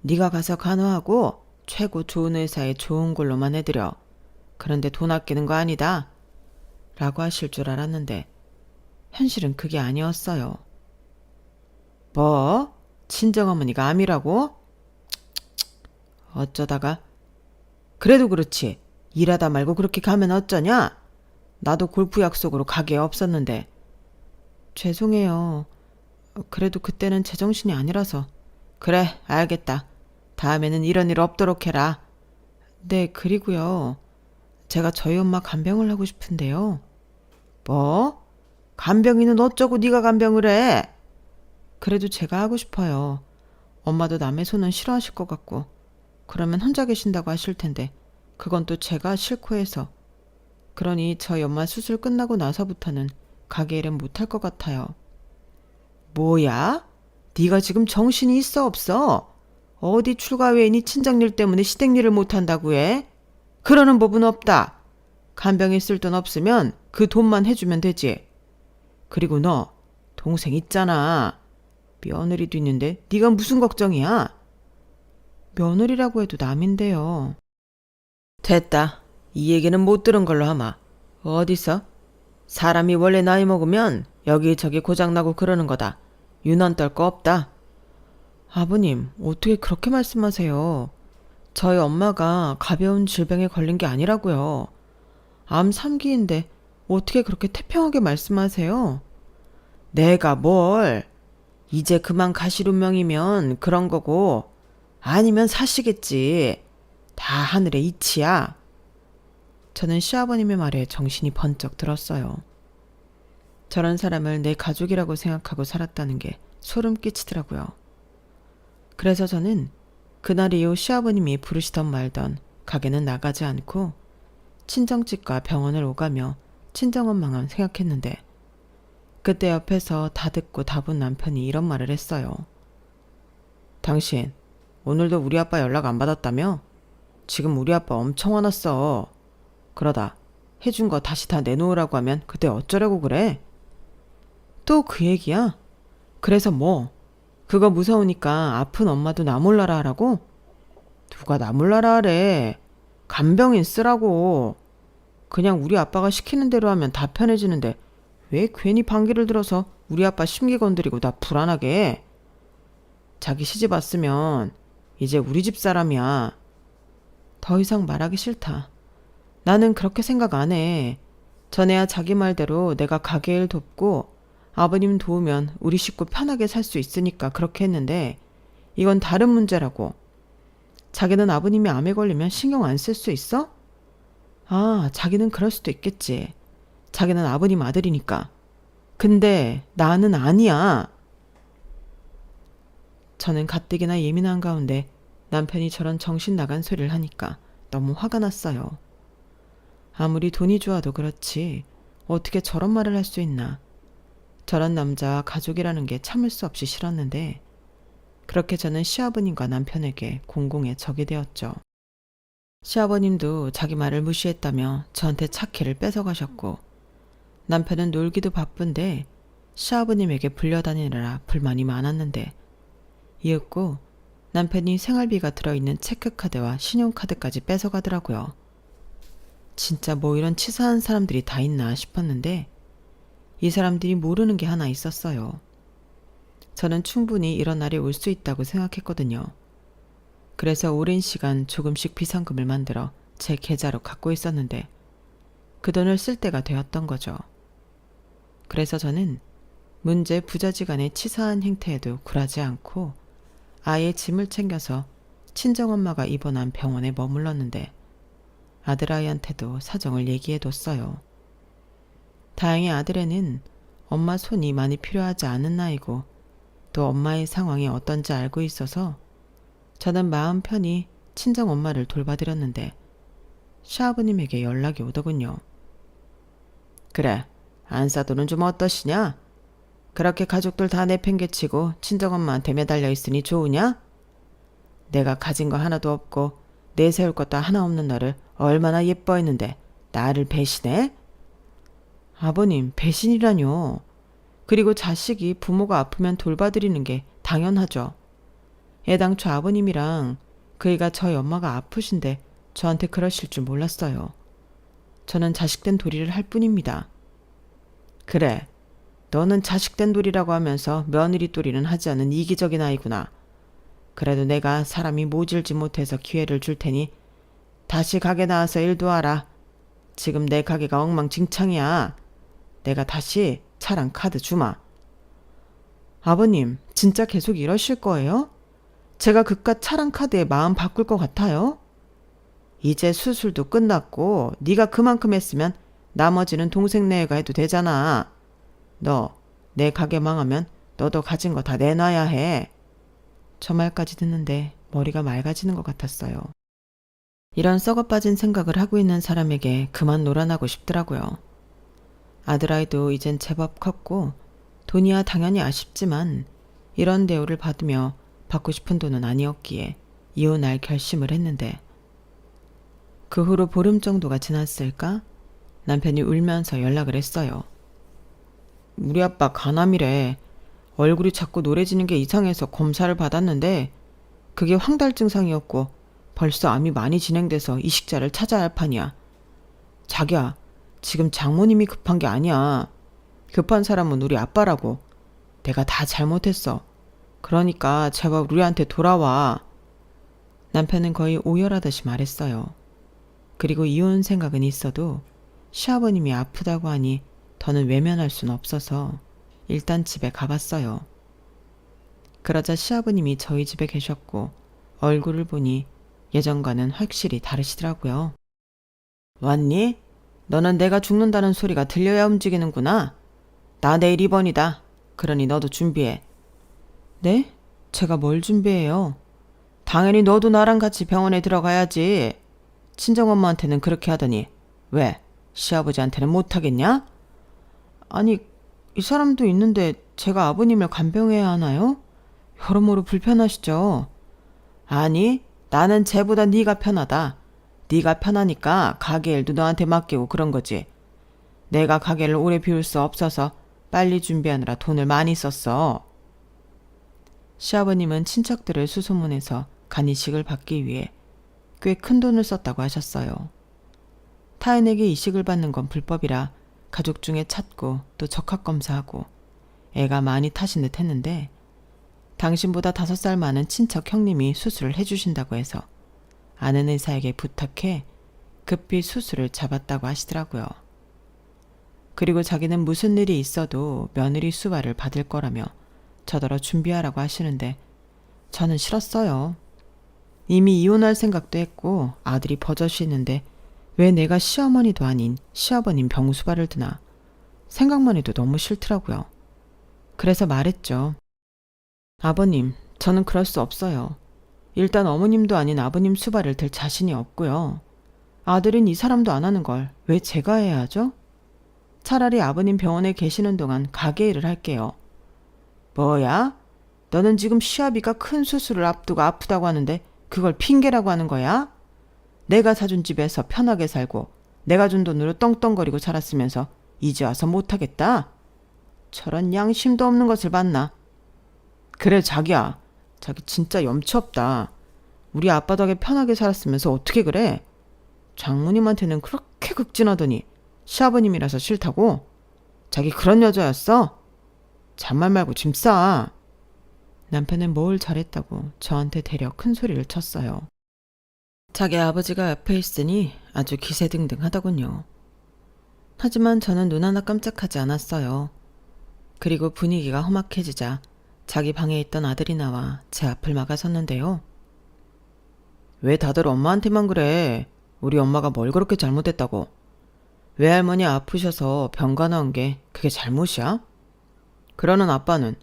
네가 가서 간호하고 최고 좋은 회사에 좋은 걸로만 해드려. 그런데 돈 아끼는 거 아니다. 라고 하실 줄 알았는데 현실은 그게 아니었어요. 뭐? 친정어머니가 암이라고? 어쩌다가? 그래도 그렇지. 일하다 말고 그렇게 가면 어쩌냐? 나도 골프 약속으로 가게에 없었는데. 죄송해요. 그래도 그때는 제정신이 아니라서. 그래, 알겠다. 다음에는 이런 일 없도록 해라. 네, 그리고요. 제가 저희 엄마 간병을 하고 싶은데요. 뭐? 간병이는 어쩌고 네가 간병을 해? 그래도 제가 하고 싶어요. 엄마도 남의 손은 싫어하실 것 같고 그러면 혼자 계신다고 하실 텐데 그건 또 제가 싫고 해서. 그러니 저희 엄마 수술 끝나고 나서부터는 가게 일은 못할 것 같아요. 뭐야? 네가 지금 정신이 있어 없어? 어디 출가 외인이 친정일 때문에 시댁일을 못한다고 해? 그러는 법은 없다. 간병이 쓸 돈 없으면 그 돈만 해주면 되지. 그리고 너 동생 있잖아. 며느리도 있는데 네가 무슨 걱정이야? 며느리라고 해도 남인데요. 됐다. 이 얘기는 못 들은 걸로 하마. 어디서? 사람이 원래 나이 먹으면 여기저기 고장나고 그러는 거다. 유난 떨 거 없다. 아버님, 어떻게 그렇게 말씀하세요? 저희 엄마가 가벼운 질병에 걸린 게 아니라고요. 암 3기인데 어떻게 그렇게 태평하게 말씀하세요? 내가 뭘? 이제 그만 가실 운명이면 그런 거고 아니면 사시겠지. 다 하늘의 이치야. 저는 시아버님의 말에 정신이 번쩍 들었어요. 저런 사람을 내 가족이라고 생각하고 살았다는 게 소름 끼치더라고요. 그래서 저는 그날 이후 시아버님이 부르시던 말던 가게는 나가지 않고 친정집과 병원을 오가며 친정엄마만 생각했는데 그때 옆에서 다 듣고 다 본 남편이 이런 말을 했어요. 당신 오늘도 우리 아빠 연락 안 받았다며? 지금 우리 아빠 엄청 화났어. 그러다 해준 거 다시 다 내놓으라고 하면 그때 어쩌려고 그래? 또 그 얘기야? 그래서 뭐? 그거 무서우니까 아픈 엄마도 나 몰라라 하라고? 누가 나 몰라라 하래. 간병인 쓰라고. 그냥 우리 아빠가 시키는 대로 하면 다 편해지는데 왜 괜히 방귀를 들어서 우리 아빠 심기 건드리고 나 불안하게 해? 자기 시집 왔으면 이제 우리 집 사람이야. 더 이상 말하기 싫다. 나는 그렇게 생각 안 해. 전에야 자기 말대로 내가 가게 일 돕고 아버님 도우면 우리 식구 편하게 살 수 있으니까 그렇게 했는데 이건 다른 문제라고. 자기는 아버님이 암에 걸리면 신경 안 쓸 수 있어? 아, 자기는 그럴 수도 있겠지. 자기는 아버님 아들이니까. 근데 나는 아니야. 저는 가뜩이나 예민한 가운데 남편이 저런 정신 나간 소리를 하니까 너무 화가 났어요. 아무리 돈이 좋아도 그렇지 어떻게 저런 말을 할 수 있나. 저런 남자와 가족이라는 게 참을 수 없이 싫었는데 그렇게 저는 시아버님과 남편에게 공공의 적이 되었죠. 시아버님도 자기 말을 무시했다며 저한테 차키를 뺏어가셨고 남편은 놀기도 바쁜데 시아버님에게 불려다니느라 불만이 많았는데 이윽고 남편이 생활비가 들어있는 체크카드와 신용카드까지 뺏어가더라고요. 진짜 뭐 이런 치사한 사람들이 다 있나 싶었는데 이 사람들이 모르는 게 하나 있었어요. 저는 충분히 이런 날이 올 수 있다고 생각했거든요. 그래서 오랜 시간 조금씩 비상금을 만들어 제 계좌로 갖고 있었는데 그 돈을 쓸 때가 되었던 거죠. 그래서 저는 문제 부자지간의 치사한 행태에도 굴하지 않고 아예 짐을 챙겨서 친정엄마가 입원한 병원에 머물렀는데 아들아이한테도 사정을 얘기해뒀어요. 다행히 아들애는 엄마 손이 많이 필요하지 않은 나이고 또 엄마의 상황이 어떤지 알고 있어서 저는 마음 편히 친정엄마를 돌봐드렸는데 시아버님에게 연락이 오더군요. 그래, 안사돈은 좀 어떠시냐? 그렇게 가족들 다 내팽개치고 친정엄마한테 매달려 있으니 좋으냐? 내가 가진 거 하나도 없고 내세울 것도 하나 없는 너를 얼마나 예뻐했는데 나를 배신해? 아버님, 배신이라뇨. 그리고 자식이 부모가 아프면 돌봐드리는 게 당연하죠. 애당초 아버님이랑 그이가 저희 엄마가 아프신데 저한테 그러실 줄 몰랐어요. 저는 자식된 도리를 할 뿐입니다. 그래, 너는 자식된 도리라고 하면서 며느리 도리는 하지 않은 이기적인 아이구나. 그래도 내가 사람이 모질지 못해서 기회를 줄 테니 다시 가게 나와서 일도 하라. 지금 내 가게가 엉망진창이야. 내가 다시 차랑 카드 주마. 아버님, 진짜 계속 이러실 거예요? 제가 그깟 차랑 카드에 마음 바꿀 것 같아요? 이제 수술도 끝났고 네가 그만큼 했으면 나머지는 동생네가 해도 되잖아. 너 내 가게 망하면 너도 가진 거 다 내놔야 해. 저 말까지 듣는데 머리가 맑아지는 것 같았어요. 이런 썩어빠진 생각을 하고 있는 사람에게 그만 놀아나고 싶더라고요. 아들아이도 이젠 제법 컸고 돈이야 당연히 아쉽지만 이런 대우를 받으며 받고 싶은 돈은 아니었기에 이혼할 결심을 했는데 그 후로 보름 정도가 지났을까? 남편이 울면서 연락을 했어요. 우리 아빠 간암이래. 얼굴이 자꾸 노래지는 게 이상해서 검사를 받았는데 그게 황달 증상이었고 벌써 암이 많이 진행돼서 이식자를 찾아야 할 판이야. 자기야, 지금 장모님이 급한 게 아니야. 급한 사람은 우리 아빠라고. 내가 다 잘못했어. 그러니까 제발 우리한테 돌아와. 남편은 거의 오열하듯이 말했어요. 그리고 이혼 생각은 있어도 시아버님이 아프다고 하니 더는 외면할 순 없어서 일단 집에 가봤어요. 그러자 시아버님이 저희 집에 계셨고 얼굴을 보니 예전과는 확실히 다르시더라고요. 왔니? 너는 내가 죽는다는 소리가 들려야 움직이는구나. 나 내일 입원이다. 그러니 너도 준비해. 네? 제가 뭘 준비해요? 당연히 너도 나랑 같이 병원에 들어가야지. 친정엄마한테는 그렇게 하더니 왜? 시아버지한테는 못하겠냐? 아니, 이 사람도 있는데 제가 아버님을 간병해야 하나요? 여러모로 불편하시죠? 아니, 나는 쟤보다 네가 편하다. 네가 편하니까 가게 일도 너한테 맡기고 그런 거지. 내가 가게를 오래 비울 수 없어서 빨리 준비하느라 돈을 많이 썼어. 시아버님은 친척들을 수소문해서 간이식을 받기 위해 꽤 큰 돈을 썼다고 하셨어요. 타인에게 이식을 받는 건 불법이라 가족 중에 찾고 또 적합검사하고 애가 많이 타신 듯 했는데 당신보다 5살 많은 친척 형님이 수술을 해주신다고 해서 아는 의사에게 부탁해 급히 수술을 잡았다고 하시더라고요. 그리고 자기는 무슨 일이 있어도 며느리 수발을 받을 거라며 저더러 준비하라고 하시는데 저는 싫었어요. 이미 이혼할 생각도 했고 아들이 버젓이 있는데 왜 내가 시어머니도 아닌 시아버님 병수발을 드나 생각만 해도 너무 싫더라고요. 그래서 말했죠. 아버님, 저는 그럴 수 없어요. 일단 어머님도 아닌 아버님 수발을 들 자신이 없고요. 아들은 이 사람도 안 하는 걸 왜 제가 해야 하죠? 차라리 아버님 병원에 계시는 동안 가게 일을 할게요. 뭐야? 너는 지금 시아비가 큰 수술을 앞두고 아프다고 하는데 그걸 핑계라고 하는 거야? 내가 사준 집에서 편하게 살고 내가 준 돈으로 떵떵거리고 살았으면서 이제 와서 못하겠다? 저런 양심도 없는 것을 봤나? 그래 자기야. 자기 진짜 염치 없다. 우리 아빠 덕에 편하게 살았으면서 어떻게 그래? 장모님한테는 그렇게 극진하더니 시아버님이라서 싫다고? 자기 그런 여자였어? 잔말 말고 짐 싸. 남편은 뭘 잘했다고 저한테 대려 큰 소리를 쳤어요. 자기 아버지가 옆에 있으니 아주 기세등등하더군요. 하지만 저는 눈 하나 깜짝하지 않았어요. 그리고 분위기가 험악해지자 자기 방에 있던 아들이 나와 제 앞을 막아섰는데요. 왜 다들 엄마한테만 그래? 우리 엄마가 뭘 그렇게 잘못했다고? 외할머니 아프셔서 병간호 한 게 그게 잘못이야? 그러는 아빠는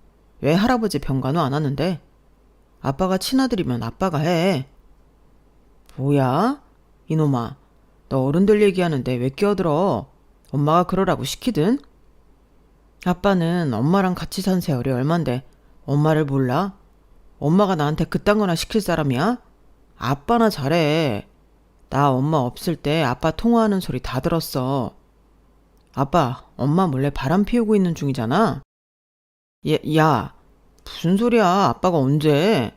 왜 할아버지 병간호 안 하는데? 아빠가 친아들이면 아빠가 해. 뭐야? 이놈아, 너 어른들 얘기하는데 왜 끼어들어? 엄마가 그러라고 시키든? 아빠는 엄마랑 같이 산 세월이 얼만데 엄마를 몰라? 엄마가 나한테 그딴 거나 시킬 사람이야? 아빠나 잘해. 나 엄마 없을 때 아빠 통화하는 소리 다 들었어. 아빠, 엄마 몰래 바람 피우고 있는 중이잖아? 야, 무슨 소리야? 아빠가 언제?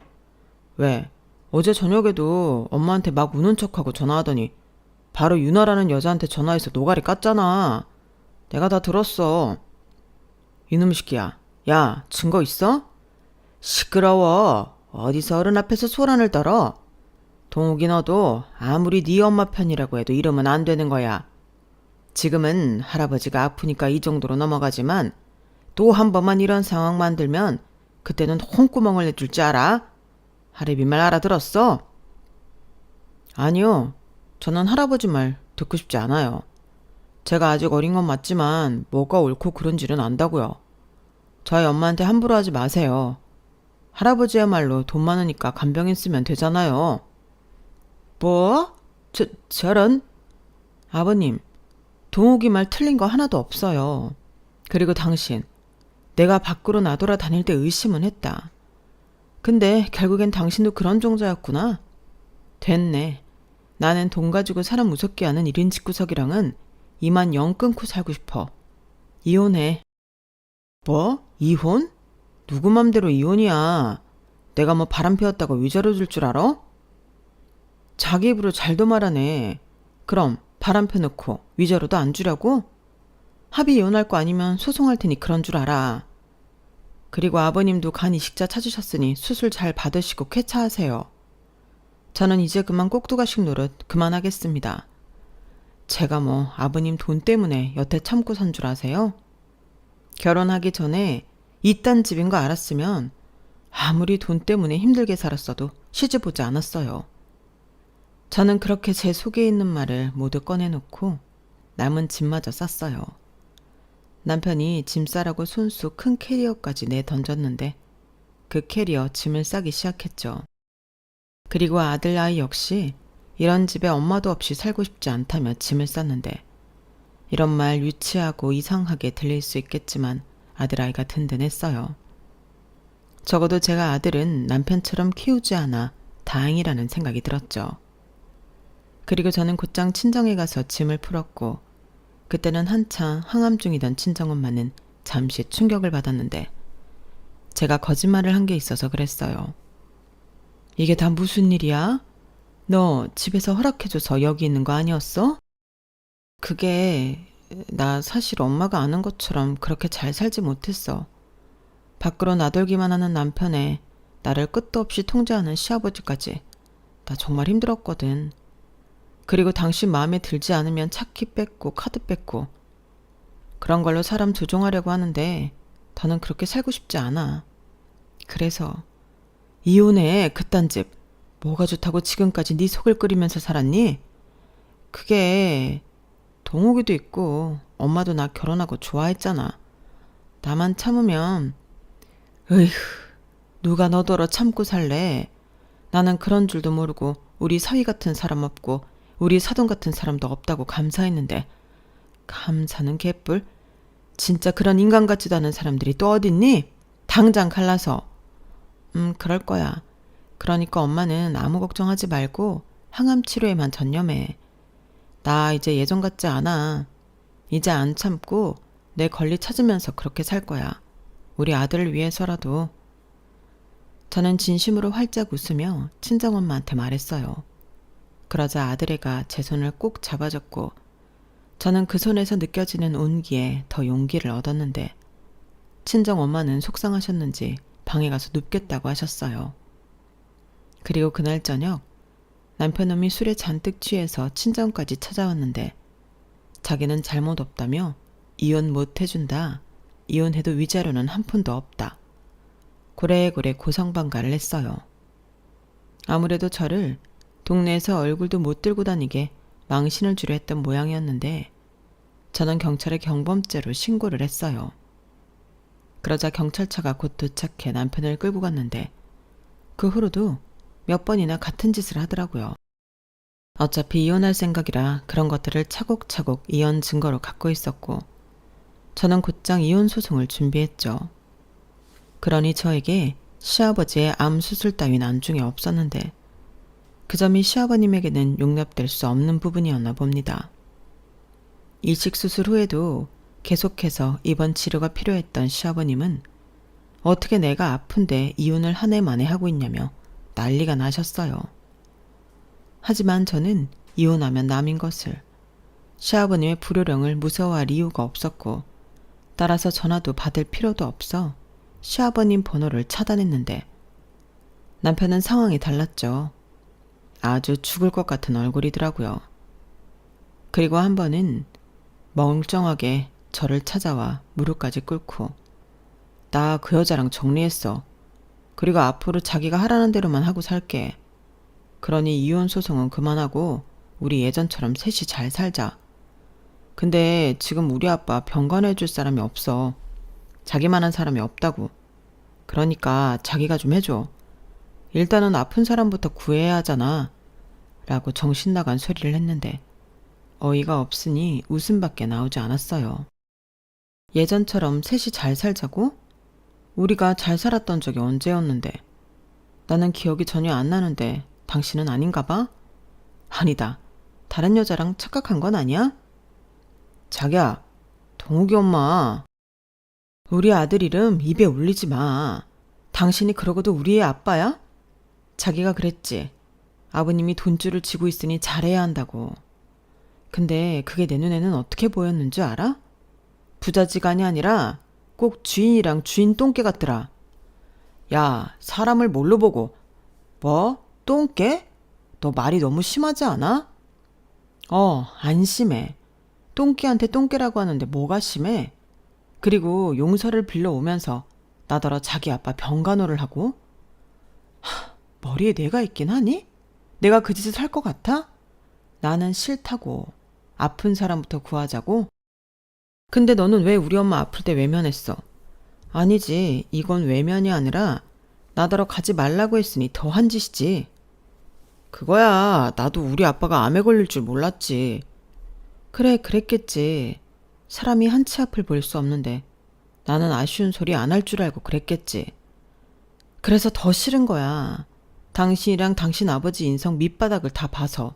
왜? 어제 저녁에도 엄마한테 막 우는 척하고 전화하더니 바로 유나라는 여자한테 전화해서 노가리 깠잖아. 내가 다 들었어. 이놈 새끼야. 야, 증거 있어? 시끄러워. 어디서 어른 앞에서 소란을 떨어? 동욱이 너도 아무리 네 엄마 편이라고 해도 이러면 안 되는 거야. 지금은 할아버지가 아프니까 이 정도로 넘어가지만 또 한 번만 이런 상황 만들면 그때는 홍구멍을 내줄 줄 알아? 할애비 말 알아들었어? 아니요. 저는 할아버지 말 듣고 싶지 않아요. 제가 아직 어린 건 맞지만 뭐가 옳고 그른지는 안다고요. 저희 엄마한테 함부로 하지 마세요. 할아버지야말로 돈 많으니까 간병인 쓰면 되잖아요. 뭐? 저런? 아버님, 동욱이 말 틀린 거 하나도 없어요. 그리고 당신, 내가 밖으로 나돌아다닐 때 의심은 했다. 근데 결국엔 당신도 그런 종자였구나. 됐네. 나는 돈 가지고 사람 무섭게 하는 1인 집구석이랑은 이만 영 끊고 살고 싶어. 이혼해. 뭐? 이혼? 누구 맘대로 이혼이야. 내가 뭐 바람 피웠다고 위자료 줄 줄 알아? 자기 입으로 잘도 말하네. 그럼 바람 펴놓고 위자료도 안 주려고? 합의 이혼할 거 아니면 소송할 테니 그런 줄 알아. 그리고 아버님도 간 이식자 찾으셨으니 수술 잘 받으시고 쾌차하세요. 저는 이제 그만 꼭두가식 노릇 그만하겠습니다. 제가 뭐 아버님 돈 때문에 여태 참고 산 줄 아세요? 결혼하기 전에 이딴 집인 거 알았으면 아무리 돈 때문에 힘들게 살았어도 시집 오지 않았어요. 저는 그렇게 제 속에 있는 말을 모두 꺼내놓고 남은 짐마저 쌌어요. 남편이 짐 싸라고 손수 큰 캐리어까지 내던졌는데 그 캐리어 짐을 싸기 시작했죠. 그리고 아들 아이 역시 이런 집에 엄마도 없이 살고 싶지 않다며 짐을 쌌는데 이런 말 유치하고 이상하게 들릴 수 있겠지만 아들아이가 든든했어요. 적어도 제가 아들은 남편처럼 키우지 않아 다행이라는 생각이 들었죠. 그리고 저는 곧장 친정에 가서 짐을 풀었고 그때는 한창 항암 중이던 친정엄마는 잠시 충격을 받았는데 제가 거짓말을 한 게 있어서 그랬어요. 이게 다 무슨 일이야? 너 집에서 허락해줘서 여기 있는 거 아니었어? 그게 나 사실 엄마가 아는 것처럼 그렇게 잘 살지 못했어. 밖으로 나돌기만 하는 남편에 나를 끝도 없이 통제하는 시아버지까지 나 정말 힘들었거든. 그리고 당신 마음에 들지 않으면 차키 뺏고 카드 뺏고 그런 걸로 사람 조종하려고 하는데 더는 그렇게 살고 싶지 않아. 그래서 이혼해. 그딴 집 뭐가 좋다고 지금까지 네 속을 끓이면서 살았니? 그게 동욱이도 있고 엄마도 나 결혼하고 좋아했잖아. 나만 참으면 으휴 누가 너더러 참고 살래. 나는 그런 줄도 모르고 우리 사위 같은 사람 없고 우리 사돈 같은 사람도 없다고 감사했는데 감사는 개뿔. 진짜 그런 인간 같지도 않은 사람들이 또 어딨니? 당장 갈라서. 그럴 거야. 그러니까 엄마는 아무 걱정하지 말고 항암 치료에만 전념해. 나 이제 예전 같지 않아. 이제 안 참고 내 권리 찾으면서 그렇게 살 거야. 우리 아들을 위해서라도. 저는 진심으로 활짝 웃으며 친정엄마한테 말했어요. 그러자 아들애가 제 손을 꼭 잡아줬고 저는 그 손에서 느껴지는 온기에 더 용기를 얻었는데 친정 엄마는 속상하셨는지 방에 가서 눕겠다고 하셨어요. 그리고 그날 저녁 남편놈이 술에 잔뜩 취해서 친정까지 찾아왔는데 자기는 잘못 없다며 이혼 못 해준다. 이혼해도 위자료는 한 푼도 없다. 고래고래 고성방가를 했어요. 아무래도 저를 동네에서 얼굴도 못 들고 다니게 망신을 주려 했던 모양이었는데 저는 경찰에 경범죄로 신고를 했어요. 그러자 경찰차가 곧 도착해 남편을 끌고 갔는데 그 후로도 몇 번이나 같은 짓을 하더라고요. 어차피 이혼할 생각이라 그런 것들을 차곡차곡 이혼 증거로 갖고 있었고 저는 곧장 이혼 소송을 준비했죠. 그러니 저에게 시아버지의 암 수술 따윈 안중에 없었는데 그 점이 시아버님에게는 용납될 수 없는 부분이었나 봅니다. 이식 수술 후에도 계속해서 입원 치료가 필요했던 시아버님은 어떻게 내가 아픈데 이혼을 한 해 만에 하고 있냐며 난리가 나셨어요. 하지만 저는 이혼하면 남인 것을, 시아버님의 불효령을 무서워할 이유가 없었고 따라서 전화도 받을 필요도 없어 시아버님 번호를 차단했는데 남편은 상황이 달랐죠. 아주 죽을 것 같은 얼굴이더라고요. 그리고 한 번은 멀쩡하게 저를 찾아와 무릎까지 꿇고 나 그 여자랑 정리했어. 그리고 앞으로 자기가 하라는 대로만 하고 살게. 그러니 이혼 소송은 그만하고 우리 예전처럼 셋이 잘 살자. 근데 지금 우리 아빠 병간해줄 사람이 없어. 자기만한 사람이 없다고. 그러니까 자기가 좀 해줘. 일단은 아픈 사람부터 구해야 하잖아. 라고 정신 나간 소리를 했는데 어이가 없으니 웃음밖에 나오지 않았어요. 예전처럼 셋이 잘 살자고? 우리가 잘 살았던 적이 언제였는데? 나는 기억이 전혀 안 나는데 당신은 아닌가 봐? 아니다. 다른 여자랑 착각한 건 아니야? 자기야, 동욱이 엄마. 우리 아들 이름 입에 올리지 마. 당신이 그러고도 우리의 아빠야? 자기가 그랬지. 아버님이 돈줄을 쥐고 있으니 잘해야 한다고. 근데 그게 내 눈에는 어떻게 보였는 줄 알아? 부자지간이 아니라 꼭 주인이랑 주인 똥개 같더라. 야, 사람을 뭘로 보고. 뭐? 똥개? 너 말이 너무 심하지 않아? 안 심해. 똥개한테 똥개라고 하는데 뭐가 심해? 그리고 용서를 빌려오면서 나더러 자기 아빠 병간호를 하고? 머리에 뇌가 있긴 하니? 내가 그 짓을 할 것 같아? 나는 싫다고. 아픈 사람부터 구하자고? 근데 너는 왜 우리 엄마 아플 때 외면했어? 아니지, 이건 외면이 아니라 나더러 가지 말라고 했으니 더한 짓이지. 그거야, 나도 우리 아빠가 암에 걸릴 줄 몰랐지. 그래, 그랬겠지. 사람이 한치 앞을 볼 수 없는데 나는 아쉬운 소리 안 할 줄 알고 그랬겠지. 그래서 더 싫은 거야. 당신이랑 당신 아버지 인성 밑바닥을 다 봐서.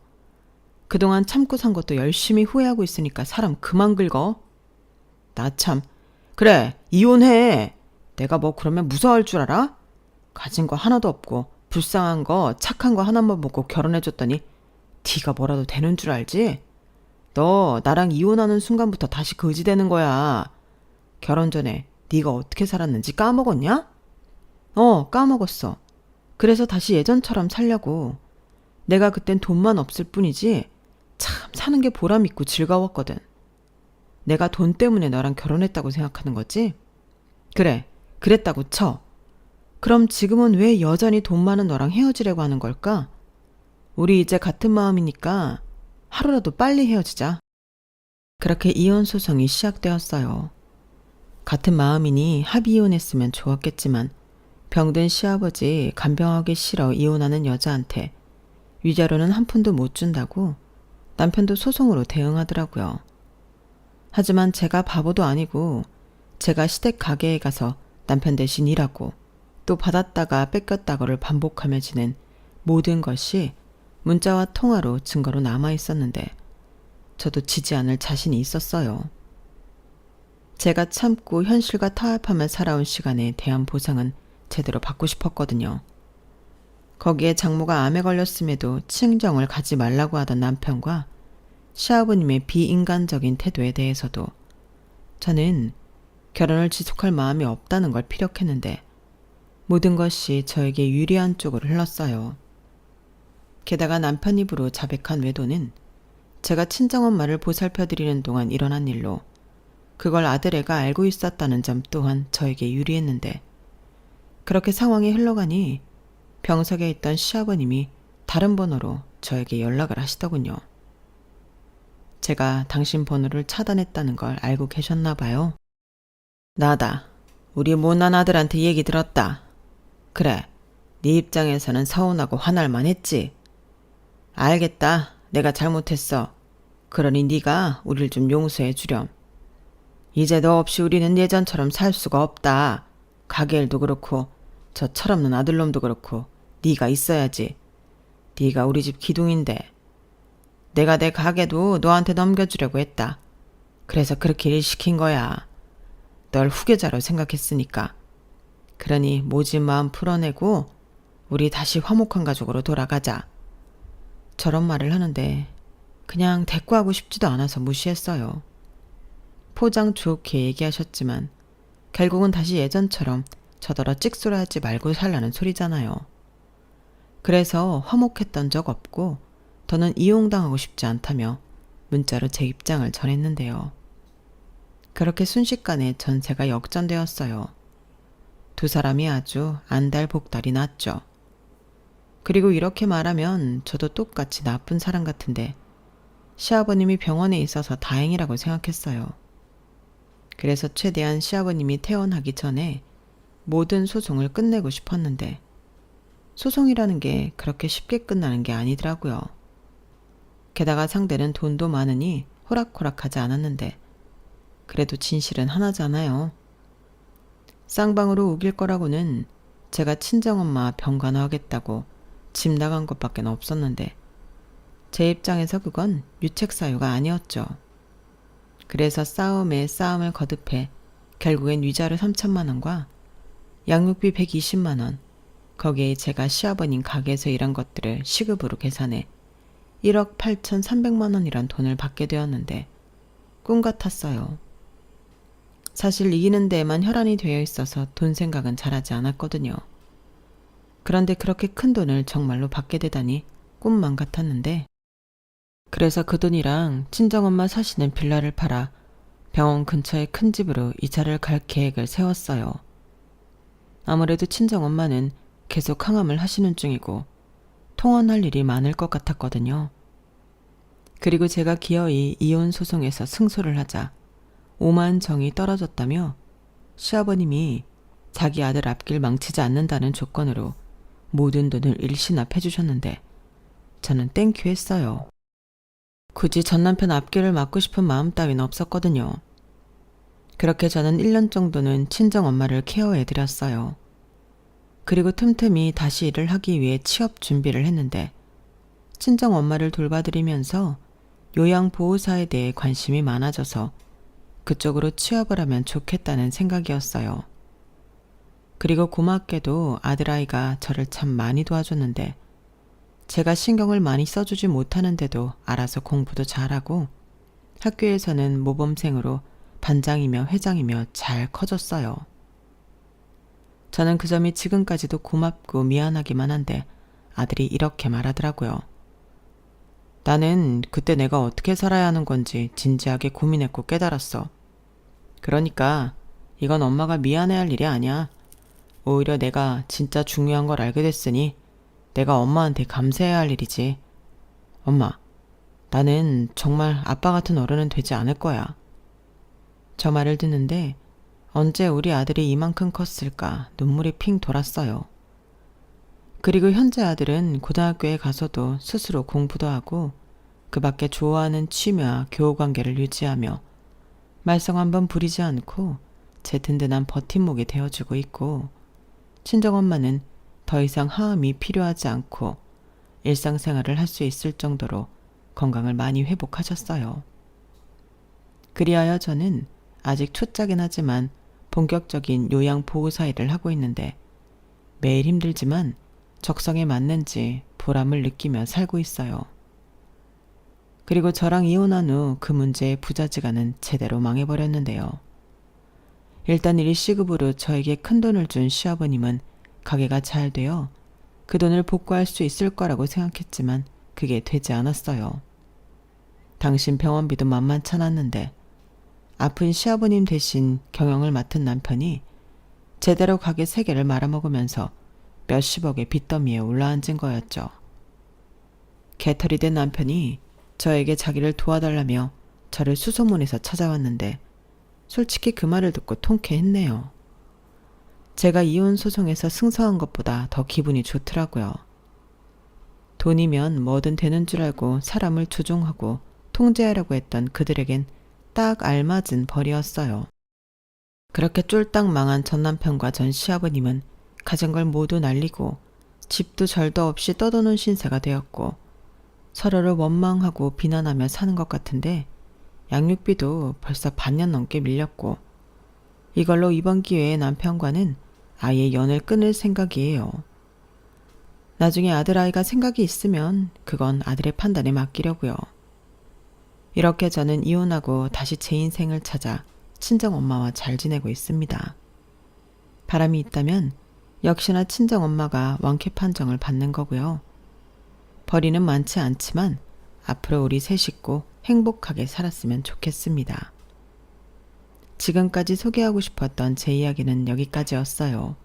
그동안 참고 산 것도 열심히 후회하고 있으니까 사람 그만 긁어. 나 참. 그래, 이혼해. 내가 뭐 그러면 무서워할 줄 알아? 가진 거 하나도 없고 불쌍한 거 착한 거 하나만 먹고 결혼해줬더니 네가 뭐라도 되는 줄 알지? 너 나랑 이혼하는 순간부터 다시 거지 되는 거야. 결혼 전에 네가 어떻게 살았는지 까먹었냐? 까먹었어. 그래서 다시 예전처럼 살려고. 내가 그땐 돈만 없을 뿐이지 참 사는 게 보람 있고 즐거웠거든. 내가 돈 때문에 너랑 결혼했다고 생각하는 거지? 그래, 그랬다고 쳐. 그럼 지금은 왜 여전히 돈 많은 너랑 헤어지려고 하는 걸까? 우리 이제 같은 마음이니까 하루라도 빨리 헤어지자. 그렇게 이혼 소송이 시작되었어요. 같은 마음이니 합의 이혼했으면 좋았겠지만 병든 시아버지 간병하기 싫어 이혼하는 여자한테 위자료는 한 푼도 못 준다고 남편도 소송으로 대응하더라고요. 하지만 제가 바보도 아니고 제가 시댁 가게에 가서 남편 대신 일하고 또 받았다가 뺏겼다고를 반복하며 지낸 모든 것이 문자와 통화로 증거로 남아 있었는데 저도 지지 않을 자신이 있었어요. 제가 참고 현실과 타협하며 살아온 시간에 대한 보상은 제대로 받고 싶었거든요. 거기에 장모가 암에 걸렸음에도 친정을 가지 말라고 하던 남편과 시아버님의 비인간적인 태도에 대해서도 저는 결혼을 지속할 마음이 없다는 걸 피력했는데 모든 것이 저에게 유리한 쪽으로 흘렀어요. 게다가 남편 입으로 자백한 외도는 제가 친정엄마를 보살펴드리는 동안 일어난 일로 그걸 아들애가 알고 있었다는 점 또한 저에게 유리했는데 그렇게 상황이 흘러가니 병석에 있던 시아버님이 다른 번호로 저에게 연락을 하시더군요. 제가 당신 번호를 차단했다는 걸 알고 계셨나 봐요. 나다. 우리 못난 아들한테 얘기 들었다. 그래, 네 입장에서는 서운하고 화날 만했지. 알겠다. 내가 잘못했어. 그러니 네가 우릴 좀 용서해 주렴. 이제 너 없이 우리는 예전처럼 살 수가 없다. 가게 일도 그렇고 저 철없는 아들놈도 그렇고 네가 있어야지. 네가 우리 집 기둥인데. 내가 내 가게도 너한테 넘겨주려고 했다. 그래서 그렇게 일 시킨 거야. 널 후계자로 생각했으니까. 그러니 모진 마음 풀어내고 우리 다시 화목한 가족으로 돌아가자. 저런 말을 하는데 그냥 대꾸하고 싶지도 않아서 무시했어요. 포장 좋게 얘기하셨지만 결국은 다시 예전처럼 저더러 찍소리하지 말고 살라는 소리잖아요. 그래서 화목했던 적 없고 더는 이용당하고 싶지 않다며 문자로 제 입장을 전했는데요. 그렇게 순식간에 전세가 역전되었어요. 두 사람이 아주 안달복달이 났죠. 그리고 이렇게 말하면 저도 똑같이 나쁜 사람 같은데 시아버님이 병원에 있어서 다행이라고 생각했어요. 그래서 최대한 시아버님이 퇴원하기 전에 모든 소송을 끝내고 싶었는데 소송이라는 게 그렇게 쉽게 끝나는 게 아니더라고요. 게다가 상대는 돈도 많으니 호락호락하지 않았는데 그래도 진실은 하나잖아요. 쌍방으로 우길 거라고는 제가 친정엄마 병간호하겠다고 집 나간 것밖에 없었는데 제 입장에서 그건 유책사유가 아니었죠. 그래서 싸움에 싸움을 거듭해 결국엔 위자료 3천만 원과 양육비 120만 원, 거기에 제가 시아버님 가게에서 일한 것들을 시급으로 계산해 1억 8,300만 원이란 돈을 받게 되었는데 꿈 같았어요. 사실 이기는 데에만 혈안이 되어 있어서 돈 생각은 잘하지 않았거든요. 그런데 그렇게 큰 돈을 정말로 받게 되다니 꿈만 같았는데 그래서 그 돈이랑 친정엄마 사시는 빌라를 팔아 병원 근처의 큰 집으로 이사를 갈 계획을 세웠어요. 아무래도 친정엄마는 계속 항암을 하시는 중이고 통원할 일이 많을 것 같았거든요. 그리고 제가 기어이 이혼 소송에서 승소를 하자 오만 정이 떨어졌다며 시아버님이 자기 아들 앞길 망치지 않는다는 조건으로 모든 돈을 일시납해 주셨는데 저는 땡큐 했어요. 굳이 전 남편 앞길을 막고 싶은 마음 따윈 없었거든요. 그렇게 저는 1년 정도는 친정엄마를 케어해드렸어요. 그리고 틈틈이 다시 일을 하기 위해 취업 준비를 했는데 친정엄마를 돌봐드리면서 요양보호사에 대해 관심이 많아져서 그쪽으로 취업을 하면 좋겠다는 생각이었어요. 그리고 고맙게도 아들아이가 저를 참 많이 도와줬는데 제가 신경을 많이 써주지 못하는데도 알아서 공부도 잘하고 학교에서는 모범생으로 반장이며 회장이며 잘 커졌어요. 저는 그 점이 지금까지도 고맙고 미안하기만 한데 아들이 이렇게 말하더라고요. 나는 그때 내가 어떻게 살아야 하는 건지 진지하게 고민했고 깨달았어. 그러니까 이건 엄마가 미안해할 일이 아니야. 오히려 내가 진짜 중요한 걸 알게 됐으니 내가 엄마한테 감사해야 할 일이지. 엄마, 나는 정말 아빠 같은 어른은 되지 않을 거야. 저 말을 듣는데 언제 우리 아들이 이만큼 컸을까 눈물이 핑 돌았어요. 그리고 현재 아들은 고등학교에 가서도 스스로 공부도 하고 그 밖에 좋아하는 취미와 교우관계를 유지하며 말썽 한번 부리지 않고 제 든든한 버팀목이 되어주고 있고 친정엄마는 더 이상 하음이 필요하지 않고 일상생활을 할 수 있을 정도로 건강을 많이 회복하셨어요. 그리하여 저는 아직 초짜긴 하지만 본격적인 요양보호사 일을 하고 있는데 매일 힘들지만 적성에 맞는지 보람을 느끼며 살고 있어요. 그리고 저랑 이혼한 후 그 문제의 부자지간은 제대로 망해버렸는데요. 일단 일시급으로 저에게 큰돈을 준 시아버님은 가게가 잘 되어 그 돈을 복구할 수 있을 거라고 생각했지만 그게 되지 않았어요. 당신 병원비도 만만찮았는데 아픈 시아버님 대신 경영을 맡은 남편이 제대로 가게 3개를 말아먹으면서 몇십억의 빚더미에 올라앉은 거였죠. 개털이 된 남편이 저에게 자기를 도와달라며 저를 수소문해서 찾아왔는데 솔직히 그 말을 듣고 통쾌했네요. 제가 이혼 소송에서 승소한 것보다 더 기분이 좋더라고요. 돈이면 뭐든 되는 줄 알고 사람을 조종하고 통제하려고 했던 그들에겐 딱 알맞은 벌이었어요. 그렇게 쫄딱 망한 전 남편과 전 시아버님은 가진 걸 모두 날리고 집도 절도 없이 떠도는 신세가 되었고 서로를 원망하고 비난하며 사는 것 같은데 양육비도 벌써 반년 넘게 밀렸고 이걸로 이번 기회에 남편과는 아예 연을 끊을 생각이에요. 나중에 아들아이가 생각이 있으면 그건 아들의 판단에 맡기려고요. 이렇게 저는 이혼하고 다시 제 인생을 찾아 친정엄마와 잘 지내고 있습니다. 바람이 있다면 역시나 친정엄마가 완쾌 판정을 받는 거고요. 벌이는 많지 않지만 앞으로 우리 세 식구 행복하게 살았으면 좋겠습니다. 지금까지 소개하고 싶었던 제 이야기는 여기까지였어요.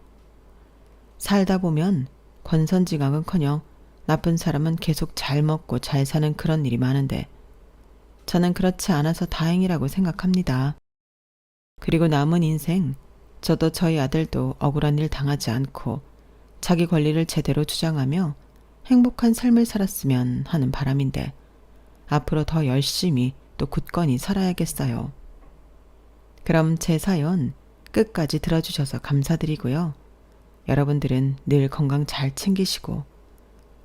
살다 보면 권선징악은커녕 나쁜 사람은 계속 잘 먹고 잘 사는 그런 일이 많은데 저는 그렇지 않아서 다행이라고 생각합니다. 그리고 남은 인생 저도 저희 아들도 억울한 일 당하지 않고 자기 권리를 제대로 주장하며 행복한 삶을 살았으면 하는 바람인데 앞으로 더 열심히 또 굳건히 살아야겠어요. 그럼 제 사연 끝까지 들어주셔서 감사드리고요. 여러분들은 늘 건강 잘 챙기시고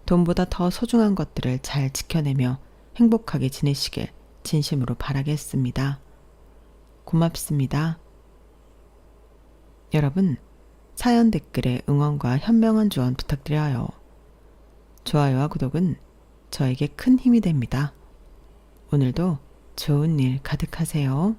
돈보다 더 소중한 것들을 잘 지켜내며 행복하게 지내시길 진심으로 바라겠습니다. 고맙습니다. 여러분, 사연 댓글에 응원과 현명한 조언 부탁드려요. 좋아요와 구독은 저에게 큰 힘이 됩니다. 오늘도 좋은 일 가득하세요.